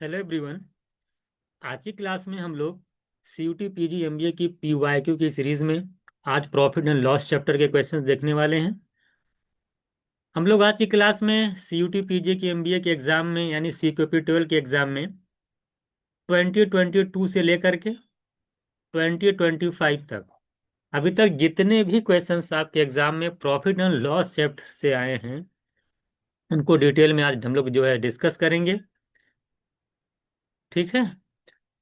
Hello everyone. आज की class में हम लोग CUT PG MBA की PYQ की सीरीज में आज प्रॉफिट एंड लॉस चैप्टर के क्वेश्चंस देखने वाले हैं। हम लोग आज की क्लास में CUT PG की MBA के एग्जाम में यानी CQP 12 के एग्जाम में 2022 से लेकर के 2025 तक अभी तक जितने भी क्वेश्चंस आपके एग्जाम में प्रॉफिट एंड लॉस चैप्टर से आए हैं उनको डिटेल में आज हम लोग जो है डिस्कस करेंगे। ठीक है।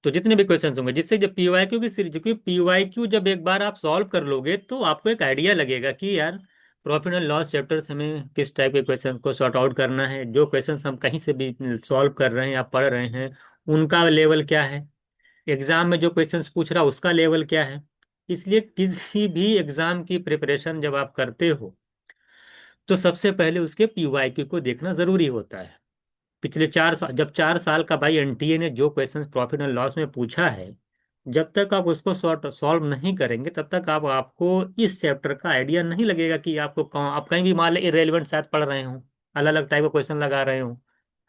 तो जितने भी क्वेश्चंस होंगे जिससे जब पीवाईक्यू की सीरीज, क्योंकि पीवाईक्यू जब एक बार आप सॉल्व कर लोगे तो आपको एक आइडिया लगेगा कि यार प्रॉफिट एंड लॉस चैप्टर्स हमें किस टाइप के क्वेश्चंस को सॉर्ट आउट करना है। जो क्वेश्चंस हम कहीं से भी सॉल्व कर रहे हैं या पढ़ रहे हैं उनका लेवल क्या है, एग्जाम में जो क्वेश्चंस पूछ रहा उसका लेवल क्या है। इसलिए किसी भी एग्जाम की प्रिपरेशन जब आप करते हो तो सबसे पहले उसके पीवाईक्यू को देखना जरूरी होता है। पिछले 4 साल, जब 4 साल का भाई एनटीए ने जो क्वेश्चन प्रॉफिट एंड लॉस में पूछा है, जब तक आप उसको सॉल्व नहीं करेंगे तब तक आपको इस चैप्टर का आइडिया नहीं लगेगा कि आपको कौन, आप कहीं भी मान लें इरेलीवेंट शायद पढ़ रहे हो, अलग अलग टाइप का क्वेश्चन लगा रहे हो,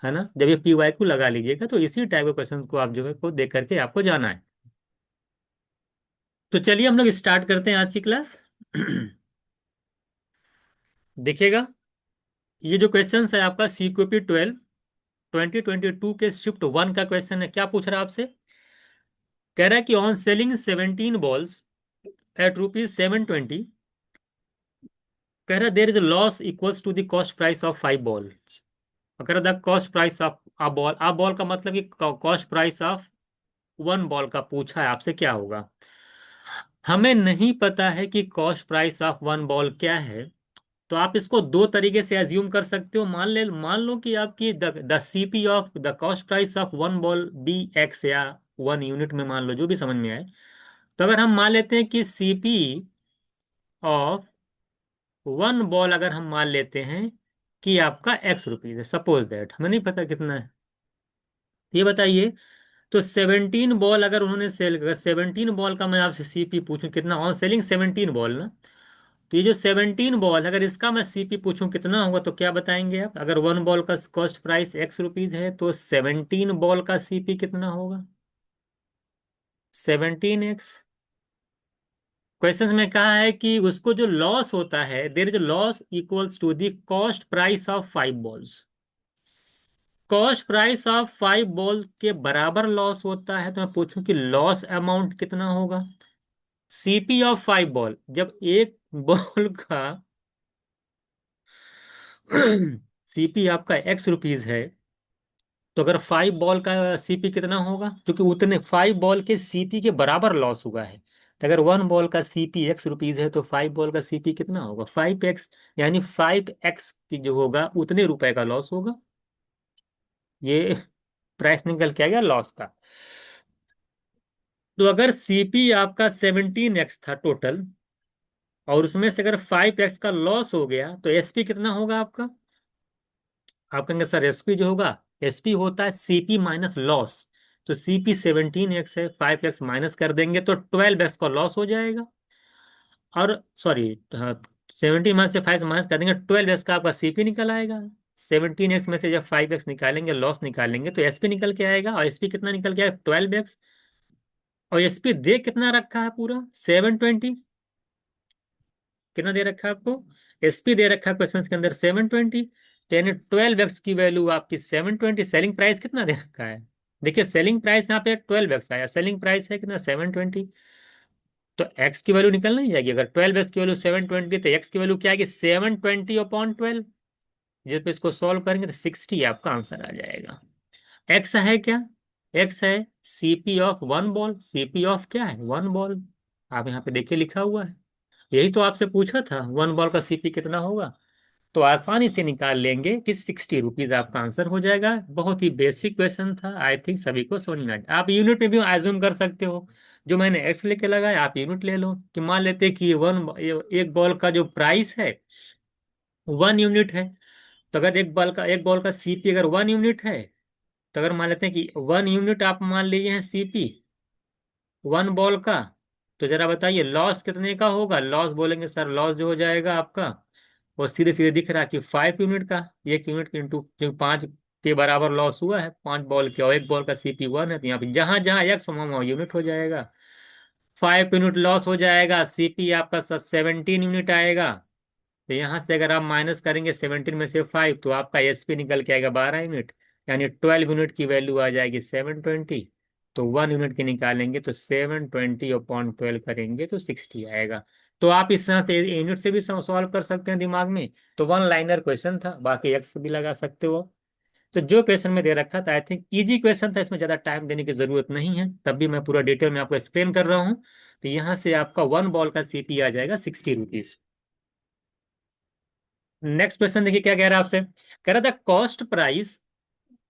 है ना। जब ये पीवाईक्यू लगा लीजिएगा तो इसी टाइप के क्वेश्चन को आप जो है को देख करके आपको जाना है। तो चलिए हम लोग स्टार्ट करते हैं आज की क्लास। देखिएगा, ये जो क्वेश्चन है आपका CQP 12 2022 के शिफ्ट 1 का क्वेश्चन है। क्या पूछ रहा है आपसे? कह रहा है कि ऑन सेलिंग 17 बॉल्स एट ₹720, कह रहा है there is loss equals to the cost price of 5 balls. कह रहा the cost price of a ball का मतलब कि कॉस्ट प्राइस ऑफ 1 बॉल का पूछा है आपसे, क्या होगा। हमें नहीं पता है कि कॉस्ट प्राइस ऑफ 1 बॉल क्या है। तो आप इसको दो तरीके से एज्यूम कर सकते हो। मान लो कि आपकी the CP of the cost price of 1 ball be x, या 1 यूनिट में मान लो, जो भी समझ में आए। तो अगर हम मान लेते हैं कि सीपी ऑफ 1 बॉल अगर हम मान लेते हैं कि आपका ₹X है, सपोज दैट, हमें नहीं पता कितना है, ये बताइए। तो 17 बॉल अगर उन्होंने सेल कर, 17 बॉल का मैं आपसे सीपी पूछूं कितना, ऑन सेलिंग 17 बॉल ना, तो ये जो 17 बॉल अगर इसका मैं सीपी पूछूं कितना होगा तो क्या बताएंगे आप? अगर 1 बॉल का कॉस्ट प्राइस ₹X है तो 17 बॉल का सीपी कितना होगा? 17X। क्वेश्चन में कहा है कि उसको जो लॉस होता है, there is loss equals to the cost price of 5 balls. Cost price of 5 ball के बराबर लॉस होता है, तो मैं पूछूं कि लॉस अमाउंट कितना होगा। सीपी ऑफ 5 बॉल, जब एक बॉल का सीपी आपका ₹X है, तो अगर 5 बॉल का सीपी कितना होगा, क्योंकि उतने 5 बॉल के सीपी के बराबर लॉस हुआ है। तो अगर 1 बॉल का सीपी ₹X है तो 5 बॉल का सीपी कितना होगा? 5X, यानी 5X की जो होगा उतने रुपए का लॉस होगा। ये प्राइस निकल के आ गया लॉस का। तो अगर सीपी आपका 17X था टोटल, और उसमें से अगर 5X का लॉस हो गया तो एसपी कितना होगा आपका? आप कहेंगे सर एसपी जो होगा, एसपी होता है सीपी माइनस लॉस। तो सीपी 17X है, 5X माइनस कर देंगे तो 12X का लॉस हो जाएगा। और सॉरी, 17 में से 5 माइनस कर देंगे, 12X का आपका सीपी निकल आएगा। 17X में से जब 5X निकालेंगे, लॉस निकालेंगे, तो एसपी निकल के आएगा। और एसपी कितना निकल के आएगा? 12X। और एसपी दे कितना रखा है? पूरा 720। कितना दे रखा है आपको? एसपी दे रखा है क्वेश्चन के अंदर 720। यानी 12X की वैल्यू आपकी 720। सेलिंग प्राइस कितना दे रखा है? देखिए सेलिंग प्राइस यहाँ पे 12X आया, सेलिंग प्राइस है कितना? 720। तो एक्स की वैल्यू निकल नहीं जाएगी। अगर 12X की वैल्यू 720 तो एक्स की वैल्यू क्या आएगी? 720/12। जिस पे इसको सॉल्व करेंगे तो 60 आपका आंसर आ जाएगा। एक्स है क्या? एक्स है CP of 1 ball. CP of क्या है? 1 बॉल। आप यहाँ पे देखिए लिखा हुआ है। यही तो आपसे पूछा था 1 बॉल का सीपी कितना होगा। तो आसानी से निकाल लेंगे कि ₹60 आपका आंसर हो जाएगा। बहुत ही बेसिक क्वेश्चन था, आई थिंक सभी को समझ में आया। आप यूनिट में भी एज्यूम कर सकते हो। जो मैंने एक्स लेके लगाया आप यूनिट ले लो, कि मान लेते हैं कि एक बॉल का जो प्राइस है 1 यूनिट है। तो अगर एक बॉल का सीपी अगर 1 यूनिट है, तो अगर मान लेते हैं कि 1 यूनिट आप मान लीजिए हैं सीपी 1 बॉल का, तो जरा बताइए लॉस कितने का होगा। लॉस बोलेंगे सर, लॉस जो हो जाएगा आपका वो सीधे सीधे दिख रहा है कि 5 यूनिट का। 1 यूनिट इंटू 5 पे बराबर लॉस हुआ है 5 बॉल के, और एक बॉल का सीपी 1 है, तो यहाँ पे जहां जहां एक्स वहां यूनिट हो जाएगा। 5 यूनिट लॉस हो जाएगा, सीपी आपका 17 यूनिट आएगा। तो यहाँ से अगर आप माइनस करेंगे 17 में से 5, तो आपका एसपी निकल के आएगा 12 यूनिट, यानी 12 यूनिट की वैल्यू आ जाएगी 720। तो 1 यूनिट की निकालेंगे तो 720/12 करेंगे तो 60 आएगा। तो आप इस तरह से यूनिट से भी सॉल्व कर सकते हैं दिमाग में। तो वन लाइनर क्वेश्चन था, बाकी एक्स भी लगा सकते हो। तो जो क्वेश्चन में दे रखा था आई थिंक इजी क्वेश्चन था, इसमें ज्यादा टाइम देने की जरूरत नहीं है, तब भी मैं पूरा डिटेल में आपको एक्सप्लेन कर रहा हूँ। तो यहाँ से आपका 1 बॉल का सीपी आ जाएगा 60 रुपीज। नेक्स्ट क्वेश्चन देखिए क्या कह रहा है आपसे। कह रहा था cost price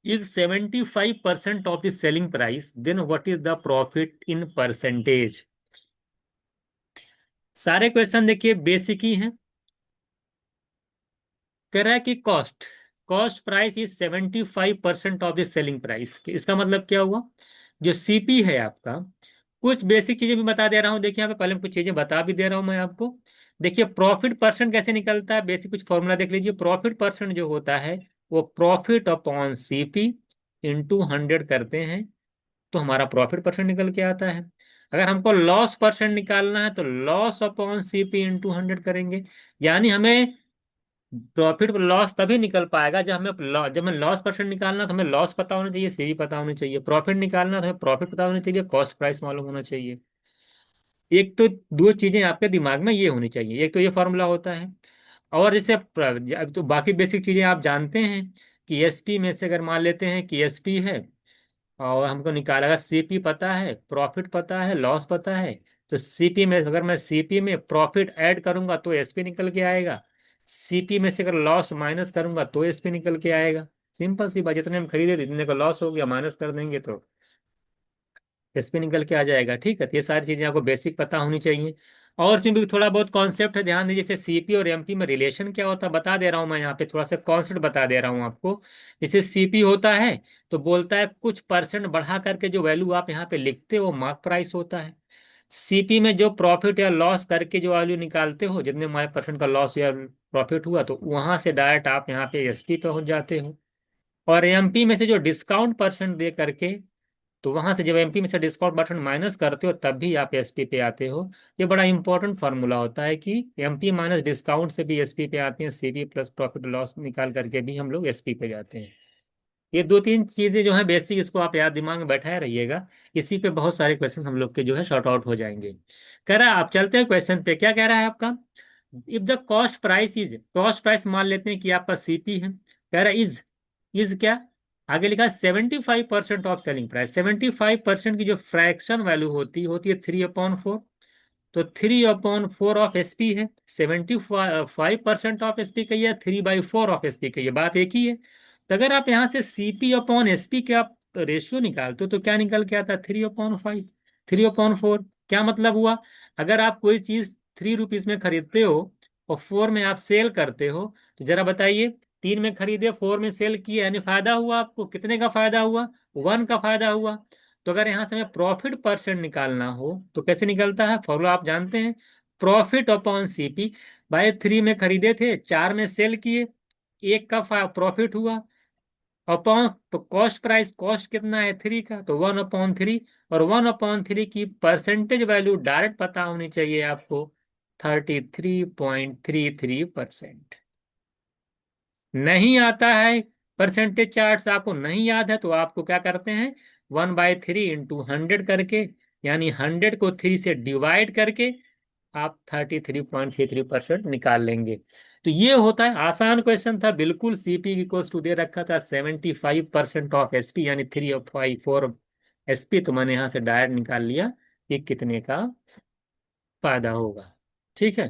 is 75% of the selling price, then what is the profit in percentage. सारे क्वेश्चन देखिए बेसिक ही हैं। कह रहा है कि cost cost price is 75% of the selling price. इसका मतलब क्या हुआ, जो सीपी है आपका, कुछ बेसिक चीजें भी बता दे रहा हूं, देखिए यहाँ पे पहले कुछ चीजें बता भी दे रहा हूं मैं आपको। देखिए प्रॉफिट परसेंट कैसे निकलता है, बेसिक कुछ फॉर्मूला देख लीजिए। प्रॉफिट परसेंट जो होता है वो प्रॉफिट अपॉन सीपी इंटू 100 करते हैं, तो हमारा प्रॉफिट परसेंट निकल के आता है। अगर हमको लॉस परसेंट निकालना है तो लॉस अपॉन सीपी इंटू 100 करेंगे। यानी हमें प्रॉफिट लॉस तभी निकल पाएगा जब हमें लॉस परसेंट निकालना तो हमें लॉस पता होना चाहिए, सीवी पता होनी चाहिए। प्रॉफिट निकालना तो हमें प्रॉफिट पता होना चाहिए, कॉस्ट प्राइस मालूम होना चाहिए। एक तो दो चीजें आपके दिमाग में ये होनी चाहिए, एक तो ये फॉर्मूला होता है। और जैसे अब तो बाकी बेसिक चीजें आप जानते हैं कि एसपी में से अगर मान लेते हैं कि एसपी है, और हमको निकाला, अगर सीपी पता है, प्रॉफिट पता है, लॉस पता है, तो सीपी में अगर मैं सीपी में प्रॉफिट ऐड करूंगा तो एसपी निकल के आएगा। सीपी में से अगर लॉस माइनस करूंगा तो एसपी निकल के आएगा। सिंपल सी बात, जितने हम खरीदे जितने का लॉस हो गया माइनस कर देंगे तो एसपी निकल के आ जाएगा। ठीक है, तो ये सारी चीजें आपको बेसिक पता होनी चाहिए। और इसमें भी थोड़ा बहुत कॉन्सेप्ट है, ध्यान दीजिए। जैसे सीपी और एमपी में रिलेशन क्या होता है बता दे रहा हूं मैं, यहाँ पे थोड़ा सा कॉन्सेप्ट बता दे रहा हूँ आपको। जैसे सीपी होता है तो बोलता है कुछ परसेंट बढ़ा करके जो वैल्यू आप यहाँ पे लिखते हो मार्क प्राइस होता है। सीपी में जो प्रॉफिट या लॉस करके जो वैल्यू निकालते हो, जितने हमारे परसेंट का लॉस या प्रॉफिट हुआ, तो वहां से डायरेक्ट आप यहाँ पे एसपी पहुंच जाते हो। और एमपी में से जो डिस्काउंट परसेंट दे करके, तो वहां से जब एमपी में से डिस्काउंट परसेंट माइनस करते हो तब भी आप एसपी पे आते हो। ये बड़ा इंपॉर्टेंट फार्मूला होता है कि एमपी माइनस डिस्काउंट से भी एसपी पे आते हैं, सीपी प्लस प्रॉफिट लॉस निकाल करके भी हम लोग एसपी पे जाते हैं। ये दो तीन चीजें जो है बेसिक, इसको आप याद दिमाग में बैठाए रहिएगा। इसी पे बहुत सारे क्वेश्चन हम लोग के जो है शॉर्ट आउट हो जाएंगे। कह रहा है, आप चलते हैं क्वेश्चन पे, क्या कह रहा है आपका। If the cost price is, cost price मान लेते हैं कि आपका सीपी है। कह रहा है इज क्या, आगे लिखा 75% ऑफ सेलिंग प्राइस। 75% की जो फ्रैक्शन वैल्यू होती होती है 3/4। तो 3/4 ऑफ एसपी है। 75% ऑफ एसपी का है, 3/4 ऑफ एसपी का, ये बात एक ही है। तो अगर आप यहाँ से सीपी अपॉन एसपी के आप रेशियो निकालते हो तो क्या निकल के आता है, 3/5, 3/4। क्या मतलब हुआ, अगर आप कोई चीज 3 रुपीज में खरीदते हो और 4 में आप सेल करते हो, तो जरा बताइए, 3 में खरीदे 4 में सेल किए, यानी फायदा हुआ आपको, कितने का फायदा हुआ, 1 का फायदा हुआ। तो अगर यहां से हमें प्रॉफिट परसेंट निकालना हो तो कैसे निकलता है, फॉर्मूला आप जानते हैं, प्रॉफिट अपॉन सीपी। भाई 3 में खरीदे थे, 4 में सेल किए, 1 का प्रॉफिट हुआ, अपॉन तो कॉस्ट प्राइस, कॉस्ट कितना है 3 का, तो 1/3। और 1/3 की परसेंटेज वैल्यू डायरेक्ट पता होनी चाहिए आपको, 33.33%। नहीं आता है परसेंटेज चार्ट्स, आपको नहीं याद है, तो आपको क्या करते हैं, 1/3 इंटू 100 करके, यानी 100 को 3 से डिवाइड करके आप 33.33% निकाल लेंगे। तो ये होता है, आसान क्वेश्चन था बिल्कुल। सीपी इक्वल्स टू दे रखा था 75% ऑफ एसपी, यानी 3/4 एसपी, तो मैंने यहां से डायरेक्ट निकाल लिया कि कितने का फायदा होगा। ठीक है।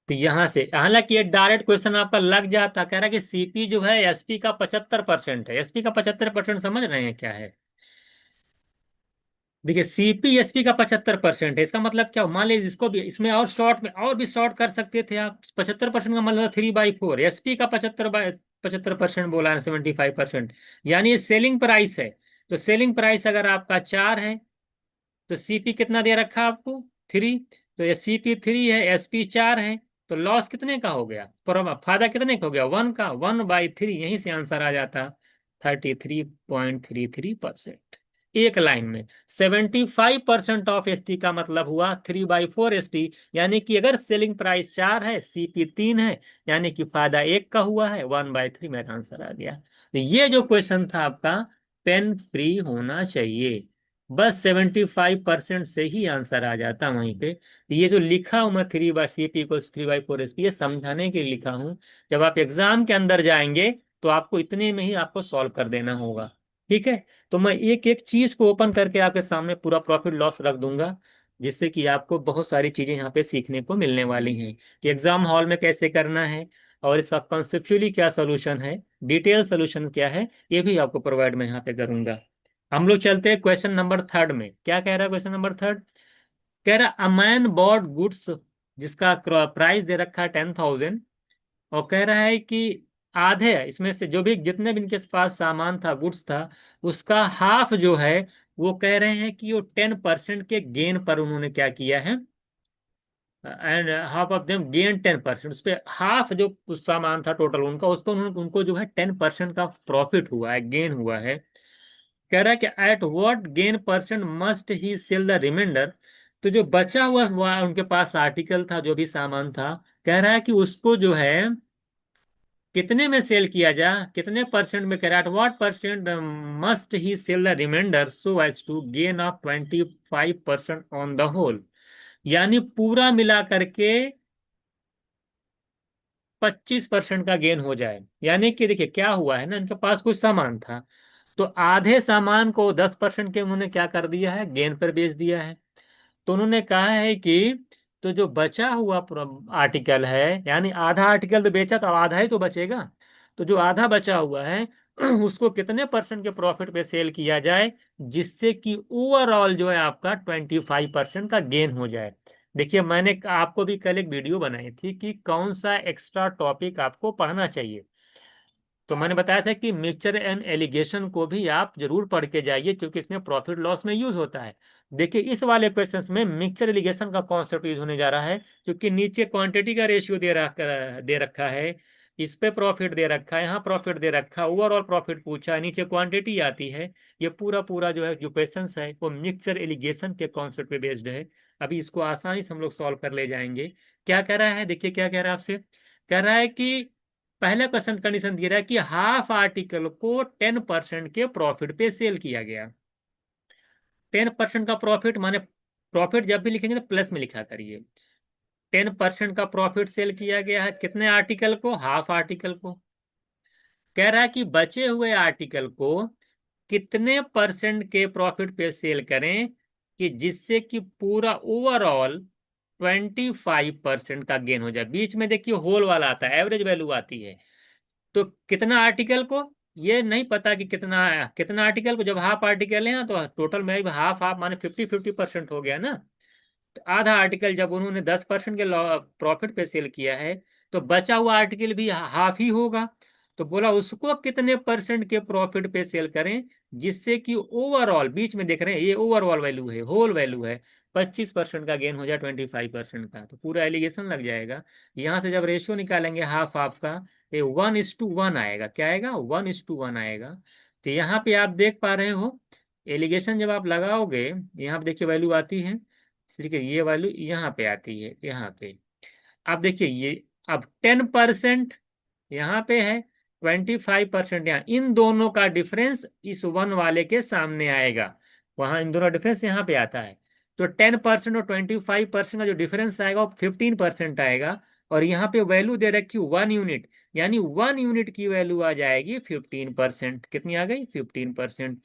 तो यहां से, हालांकि ये डायरेक्ट क्वेश्चन आपका लग जाता, कह रहा है कि सीपी जो है एसपी का 75% है। एसपी का 75% समझ रहे हैं क्या है। देखिए सीपी एसपी का 75% है, इसका मतलब क्या, मान लीजिए इसको भी, इसमें और शॉर्ट में और भी शॉर्ट कर सकते थे आप। 75% का मतलब 3/4, एसपी का 75% बोला है, 75%, यानी ये सेलिंग प्राइस है। तो सेलिंग प्राइस अगर आपका 4 है, तो सीपी कितना दे रखा है आपको, 3। तो ये सीपी 3 है, एसपी 4 है। तो लॉस कितने का हो गया, पर फायदा कितने का हो गया, 1 का, 1/3, यहीं से आंसर आ जाता, 33.33%। एक लाइन में 75% ऑफ एसपी का मतलब हुआ 3/4 एसपी, यानी कि अगर सेलिंग प्राइस 4 है, सीपी 3 है, यानी कि फायदा 1 का हुआ है, 1/3 मेरा आंसर आ गया। तो ये जो क्वेश्चन था आपका, पेन फ्री होना चाहिए, बस 75% से ही आंसर आ जाता वहीं पे। ये जो लिखा हूं मैं, 3/CP = 3/4 एसपी, ये समझाने के लिए लिखा हूं। जब आप एग्जाम के अंदर जाएंगे तो आपको इतने में ही आपको सॉल्व कर देना होगा। ठीक है, तो मैं एक एक चीज को ओपन करके आपके सामने पूरा प्रॉफिट लॉस रख दूंगा, जिससे कि आपको बहुत सारी चीजें यहाँ पे सीखने को मिलने वाली हैं कि एग्जाम हॉल में कैसे करना है, और इसका कॉन्सेप्चुअली क्या सोल्यूशन है, डिटेल सोल्यूशन क्या है, ये भी आपको प्रोवाइड मैं यहाँ पे करूंगा। हम लोग चलते हैं क्वेश्चन नंबर थर्ड में। क्या कह रहा है क्वेश्चन नंबर थर्ड? कह रहा अ मैन बॉट गुड्स, जिसका प्राइस दे रखा है 10,000, और कह रहा है कि आधे इसमें से, जो भी जितने भी इनके पास सामान था, गुड्स था, उसका हाफ जो है, वो कह रहे हैं कि वो 10% के गेन पर उन्होंने क्या किया है, and half of them gain 10%, उस पर हाफ जो उस सामान था टोटल उनका, उस पर उनको जो है 10% का प्रॉफिट हुआ है, गेन हुआ है। कह रहा है कि at what gain percent must he sell the remainder, तो जो बचा हुआ उनके पास आर्टिकल था, जो भी सामान था, कह रहा है कि उसको जो है कितने में सेल किया जा, कितने परसेंट में, कह रहा है at what percent must he sell the remainder so as to gain of 25% on the whole, यानी पूरा मिला करके 25% का गेन हो जाए। यानी कि देखिए क्या हुआ है ना, इनके पास कुछ सामान था, तो आधे सामान को 10% के उन्होंने क्या कर दिया है, गेन पर बेच दिया है। तो उन्होंने कहा है कि तो जो बचा हुआ आर्टिकल है, यानी आधा आर्टिकल तो बेचा, तो आधा ही तो बचेगा, तो जो आधा बचा हुआ है उसको कितने परसेंट के प्रॉफिट पे सेल किया जाए, जिससे कि ओवरऑल जो है आपका 25% का गेन हो जाए। देखिए मैंने आपको भी कल एक वीडियो बनाई थी कि कौन सा एक्स्ट्रा टॉपिक आपको पढ़ना चाहिए, तो मैंने बताया था कि मिक्सचर एंड एलिगेशन को भी आप जरूर पढ़ के जाइए, क्योंकि इसमें प्रॉफिट लॉस में यूज होता है। देखिए इस वाले क्वेश्चन में मिक्सचर एलिगेशन का कॉन्सेप्ट यूज होने जा रहा है, क्योंकि नीचे क्वांटिटी का रेशियो दे रखा है, इस पे प्रॉफिट दे रखा है, यहाँ प्रॉफिट दे रखा है, ओवरऑल प्रॉफिट पूछा है, नीचे क्वांटिटी आती है। ये पूरा पूरा जो है जो क्वेश्चन है वो मिक्सचर एलिगेशन के कॉन्सेप्ट पे बेस्ड है। अभी इसको आसानी से हम लोग सॉल्व कर ले जाएंगे। क्या कह रहा है, देखिए क्या कह रहा है आपसे, कह रहा है कि पहला क्वेश्चन कंडीशन दिया रहा है कि हाफ आर्टिकल को 10% के प्रॉफिट पे सेल किया गया। 10% का प्रॉफिट माने, प्रॉफिट जब भी लिखेंगे तो प्लस में लिखा करिए। 10% का प्रॉफिट सेल किया गया है कितने आर्टिकल को, हाफ आर्टिकल को। कह रहा है कि बचे हुए आर्टिकल को कितने परसेंट के प्रॉफिट पे सेल करें कि जिससे कि पूरा ओवरऑल 25% का गेन हो जाए। बीच में देखिए होल वाला आता है, एवरेज वैल्यू आती है। तो कितना आर्टिकल को, ये नहीं पता कि कितना कितना आर्टिकल को, जब हाफ आर्टिकल है तो टोटल में हाफ हाफ माने 50-50% हो गया ना। तो आधा आर्टिकल जब उन्होंने 10% के प्रॉफिट पे सेल किया है, तो बचा हुआ आर्टिकल भी हाफ ही होगा। तो बोला उसको कितने परसेंट के प्रॉफिट पे सेल करें, जिससे कि ओवरऑल, बीच में देख रहे हैं ये ओवरऑल वैल्यू है, होल वैल्यू है, 25% का गेन हो जाए 25% का, तो पूरा एलिगेशन लग जाएगा। यहां से जब रेशियो निकालेंगे हाफ हाफ का, ये 1:1 आएगा। क्या आएगा, 1:1 आएगा। तो यहाँ पे आप देख पा रहे हो, एलिगेशन जब आप लगाओगे, यहाँ पे देखिए वैल्यू आती है, ठीक है, ये वैल्यू यहाँ पे आती है, यहाँ पे आप देखिए ये, अब 10% यहाँ पे है, 25% यहाँ, इन दोनों का डिफरेंस इस 1 वाले के सामने आएगा, वहां इन दोनों डिफरेंस यहाँ पे आता है। तो 10% और 25% का जो डिफरेंस आएगा वो 15% आएगा, और यहाँ पे वैल्यू दे रखी 1 यूनिट, यानी 1 यूनिट की वैल्यू आ जाएगी 15%। कितनी आ गई, 15%।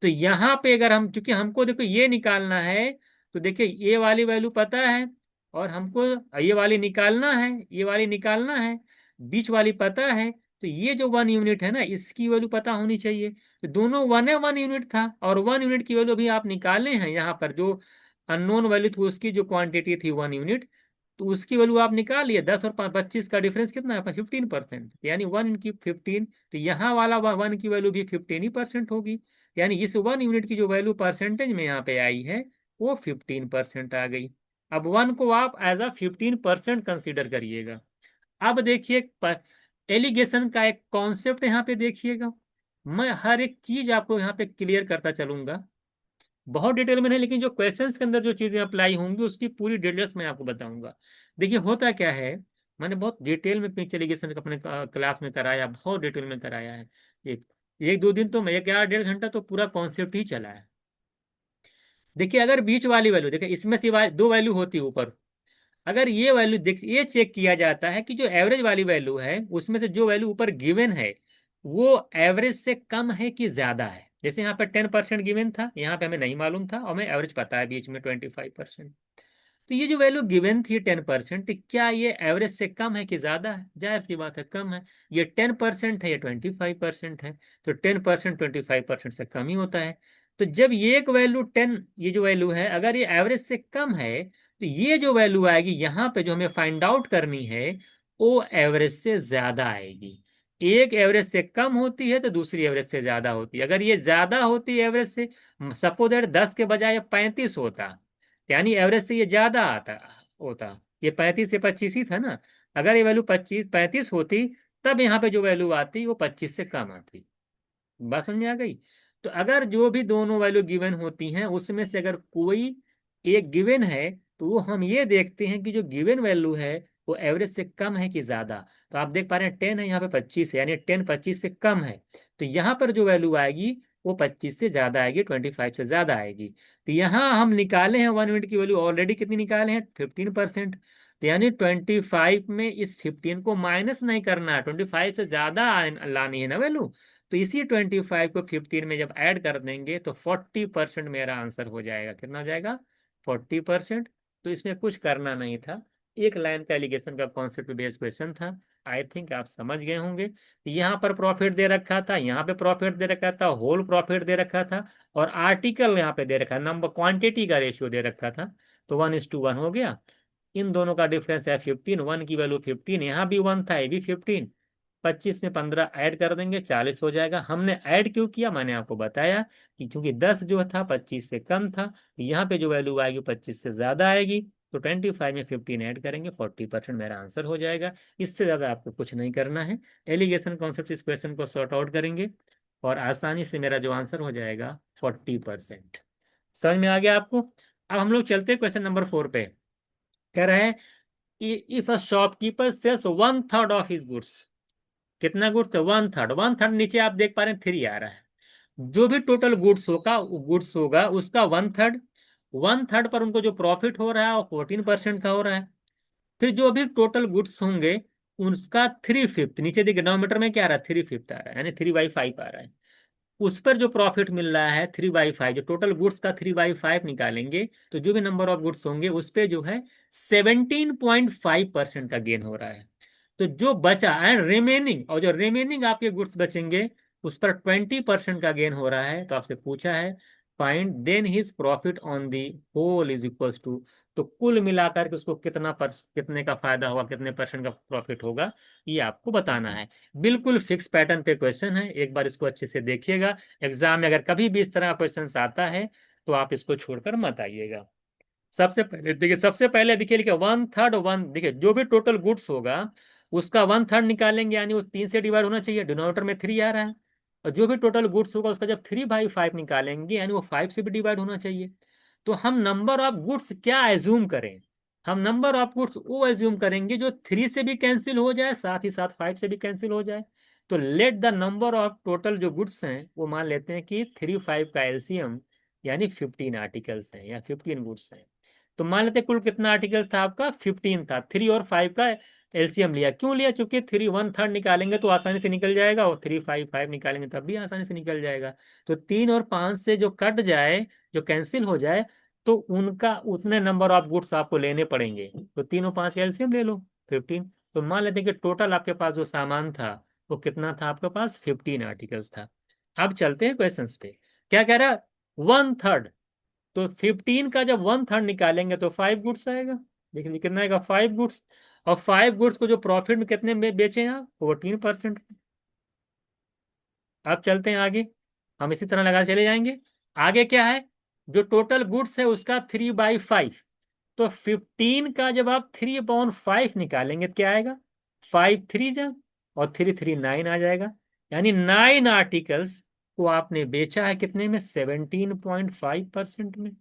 तो यहाँ पे अगर हम, क्योंकि हमको देखो ये निकालना है, तो देखिए ये वाली वैल्यू पता है, और हमको ये वाली निकालना है, ये वाली निकालना है, बीच वाली पता है, तो ये जो 1 यूनिट है ना, इसकी वैल्यू पता होनी चाहिए। तो दोनों 1 यूनिट था, और 1 यूनिट की वैल्यू भी आप निकाले हैं, यहाँ पर जो अननोन वैल्यू थी उसकी जो क्वांटिटी थी 1 यूनिट, तो उसकी वैल्यू आप निकाल लिए। 10 और 25 का डिफरेंस कितना है, 15%, यानी 1 की 15। तो यहाँ वाला 1 की वैल्यू भी 15% होगी, यानी इस 1 यूनिट की जो वैल्यू परसेंटेज में यहाँ पे आई है वो 15% आ गई। अब 1 को आप एज अ 15% कंसीडर करिएगा। अब देखिए एलिगेशन का एक कॉन्सेप्ट यहाँ पे देखिएगा। मैं हर एक चीज आपको यहाँ पे क्लियर करता चलूंगा, बहुत डिटेल में नहीं, लेकिन जो क्वेश्चंस के अंदर जो चीजें अप्लाई होंगी उसकी पूरी डिटेल्स मैं आपको बताऊंगा। देखिए होता क्या है, मैंने बहुत डिटेल में पिक्चर एलिगेशन अपने क्लास में कराया, बहुत डिटेल में कराया है। एक एक दो दिन तो मैं 1 1.5 घंटा तो पूरा कॉन्सेप्ट ही चला है। देखिए अगर बीच वाली वैल्यू, देखिए इसमें से दो वैल्यू होती है ऊपर, अगर ये वैल्यू देख, ये चेक किया जाता है कि जो एवरेज वाली वैल्यू है उसमें से जो वैल्यू ऊपर गिवन है वो एवरेज से कम है कि ज्यादा है। जैसे यहाँ पे 10% गिवन था, यहाँ पे हमें नहीं मालूम था और हमें एवरेज पता है बीच में 25%। तो ये जो वैल्यू गिवन थी 10%, क्या ये एवरेज से कम है कि ज्यादा है? जाहिर सी बात है कम है। ये 10% है, ये 25% है, तो 10% 25% से कम ही होता है। तो जब ये एक वैल्यू 10, ये जो वैल्यू है अगर ये एवरेज से कम है, तो ये जो वैल्यू आएगी यहाँ पे जो हमें फाइंड आउट करनी है वो एवरेज से ज्यादा आएगी। एक एवरेज से कम होती है तो दूसरी एवरेज से ज्यादा होती है। अगर ये ज्यादा होती है एवरेज से, सपोज दैट 10 के बजाय 35 होता, यानी एवरेज से ये ज्यादा आता होता। ये 35 से 25 ही था ना। अगर ये वैल्यू 35 होती, तब यहाँ पे जो वैल्यू आती वो 25 से कम आती। बात समझ में आ गई? तो अगर जो भी दोनों वैल्यू गिवन होती हैं उसमें से अगर कोई एक गिवन है, तो वो हम ये देखते हैं कि जो गिवन वैल्यू है वो एवरेज से कम है कि ज्यादा। तो आप देख पा रहे हैं 10 है, यहाँ पे 25 है, यानी 10 25 से कम है। तो यहाँ पर जो वैल्यू आएगी वो 25 से ज्यादा आएगी, 25 से ज्यादा आएगी। तो यहाँ हम निकाले हैं 1 यूनिट की वैल्यू ऑलरेडी कितनी निकाले हैं, 15%। तो यानी 25 में इस 15 को माइनस नहीं करना है, 25 से ज्यादा लानी है ना वैल्यू। तो इसी 25 को 15 में जब ऐड कर देंगे तो 40% मेरा आंसर हो जाएगा। कितना हो जाएगा? 40%। तो इसमें कुछ करना नहीं था, एक लाइन का एलिगेशन का कॉन्सेप्ट बेस्ड क्वेश्चन था। आई थिंक आप समझ गए होंगे। यहाँ पर प्रॉफिट दे रखा था, यहाँ पे प्रॉफिट दे रखा था, होल प्रॉफिट दे रखा था, और आर्टिकल यहाँ पे दे रखा, नंबर क्वांटिटी का रेशियो दे रखा था। तो 1:1 हो गया। इन दोनों का डिफरेंस है 15, 1 की वैल्यू 15, यहाँ भी 1 था, ये भी 15। 25 में 15 ऐड कर देंगे, 40 हो जाएगा। हमने ऐड क्यों किया, मैंने आपको बताया कि चूंकि 10 जो था 25 से कम था, यहाँ पे जो वैल्यू आएगी 25 से ज्यादा आएगी। तो 25 में 15 ऐड करेंगे, 40% मेरा आंसर हो जाएगा। इससे ज्यादा आपको कुछ नहीं करना है। एलिगेशन कॉन्सेप्ट इस क्वेश्चन को सॉर्ट आउट करेंगे और आसानी से मेरा जो आंसर हो जाएगा 40%। समझ में आ गया आपको? अब हम लोग चलते हैं क्वेश्चन नंबर 4 पे। कह रहे हैं if a shopkeeper sells 1/3 of his goods. कितना गुड्स है? 1/3। 1/3 नीचे आप देख पा रहे हैं 3 आ रहा है। जो भी टोटल गुड्स होगा उसका 1/3। 1/3 पर उनको जो प्रॉफिट हो रहा है वो 14% का हो रहा है। फिर जो भी टोटल गुड्स होंगे उसका 3/5, नीचे देखिए डिनोमिनेटर में क्या आ रहा है, 3/5 आ रहा है, यानी 3/5 आ रहा है। उस पर जो प्रॉफिट मिल रहा है 3/5, जो टोटल गुड्स का 3/5 निकालेंगे तो जो भी नंबर ऑफ गुड्स होंगे उस पे जो है 17.5% का गेन हो रहा है। तो जो बचा एंड रिमेनिंग, और जो रिमेनिंग आपके गुड्स बचेंगे उस पर 20% का गेन हो रहा है। तो आपसे पूछा है find then his profit on the whole is equals to. तो कुल मिलाकर के उसको कितने का फायदा होगा, कितने परसेंट का प्रॉफिट होगा, ये आपको बताना है। बिल्कुल फिक्स पैटर्न पे क्वेश्चन है, एक बार इसको अच्छे से देखिएगा। एग्जाम में अगर कभी भी इस तरह क्वेश्चन आता है तो आप इसको छोड़कर मत आइएगा। सबसे पहले देखिए लिखे 1/3 1, देखिए जो भी टोटल गुड्स होगा उसका 1/3 निकालेंगे, यानी वो 3 से डिवाइड होना चाहिए, डिनोमिनेटर में 3 आ रहा है। और जो भी टोटल गुड्स होगा उसका जब 3/5 निकालेंगे यानी वो 5 से भी डिवाइड होना चाहिए। तो हम नंबर ऑफ गुड्स क्या एज्यूम करें, हम नंबर ऑफ गुड्स वो एज्यूम करेंगे जो 3 से भी कैंसिल हो जाए, साथ ही साथ 5 से भी कैंसिल हो जाए। तो let the number of total जो गुड्स हैं वो मान लेते हैं कि 3 5 का एलसीएम यानी 15 आर्टिकल्स हैं या 15 गुड्स हैं। तो मान लेते हैं कुल कितना आर्टिकल्स था आपका, 15 था। 3 और 5 का एलसीएम लिया, क्यों लिया? क्योंकि 3 1/3 निकालेंगे तो आसानी से निकल जाएगा, और 3 5 5 निकालेंगे तब भी आसानी से निकल जाएगा। तो 3 और 5 से जो कट जाए, जो कैंसिल हो जाए, तो उनका उतने नंबर ऑफ गुड्स आपको लेने पड़ेंगे। तो 3 और 5 का एलसीएम ले लो, 15। तो मान लेते हैं कि टोटल आपके पास जो सामान था वो कितना था, आपके पास 15 आर्टिकल्स था। अब चलते हैं क्वेश्चन पे। क्या कह रहा है? 1/3। तो 15 का जब 1/3 निकालेंगे तो 5 गुड्स आएगा। देखिए कितना आएगा, 5 गुड्स। और 5 गुड्स को जो प्रॉफिट में कितने में बेचे हैं आप, 14%। अब चलते हैं आगे, हम इसी तरह लगा चले जाएंगे। आगे क्या है, जो टोटल गुड्स है उसका 3/5। तो 15 का जब आप 3/5 निकालेंगे तो क्या आएगा? 5 3 जा और 3 3 9 आ जाएगा। यानी 9 आर्टिकल्स को आपने बेचा है कितने में? 17.5% में।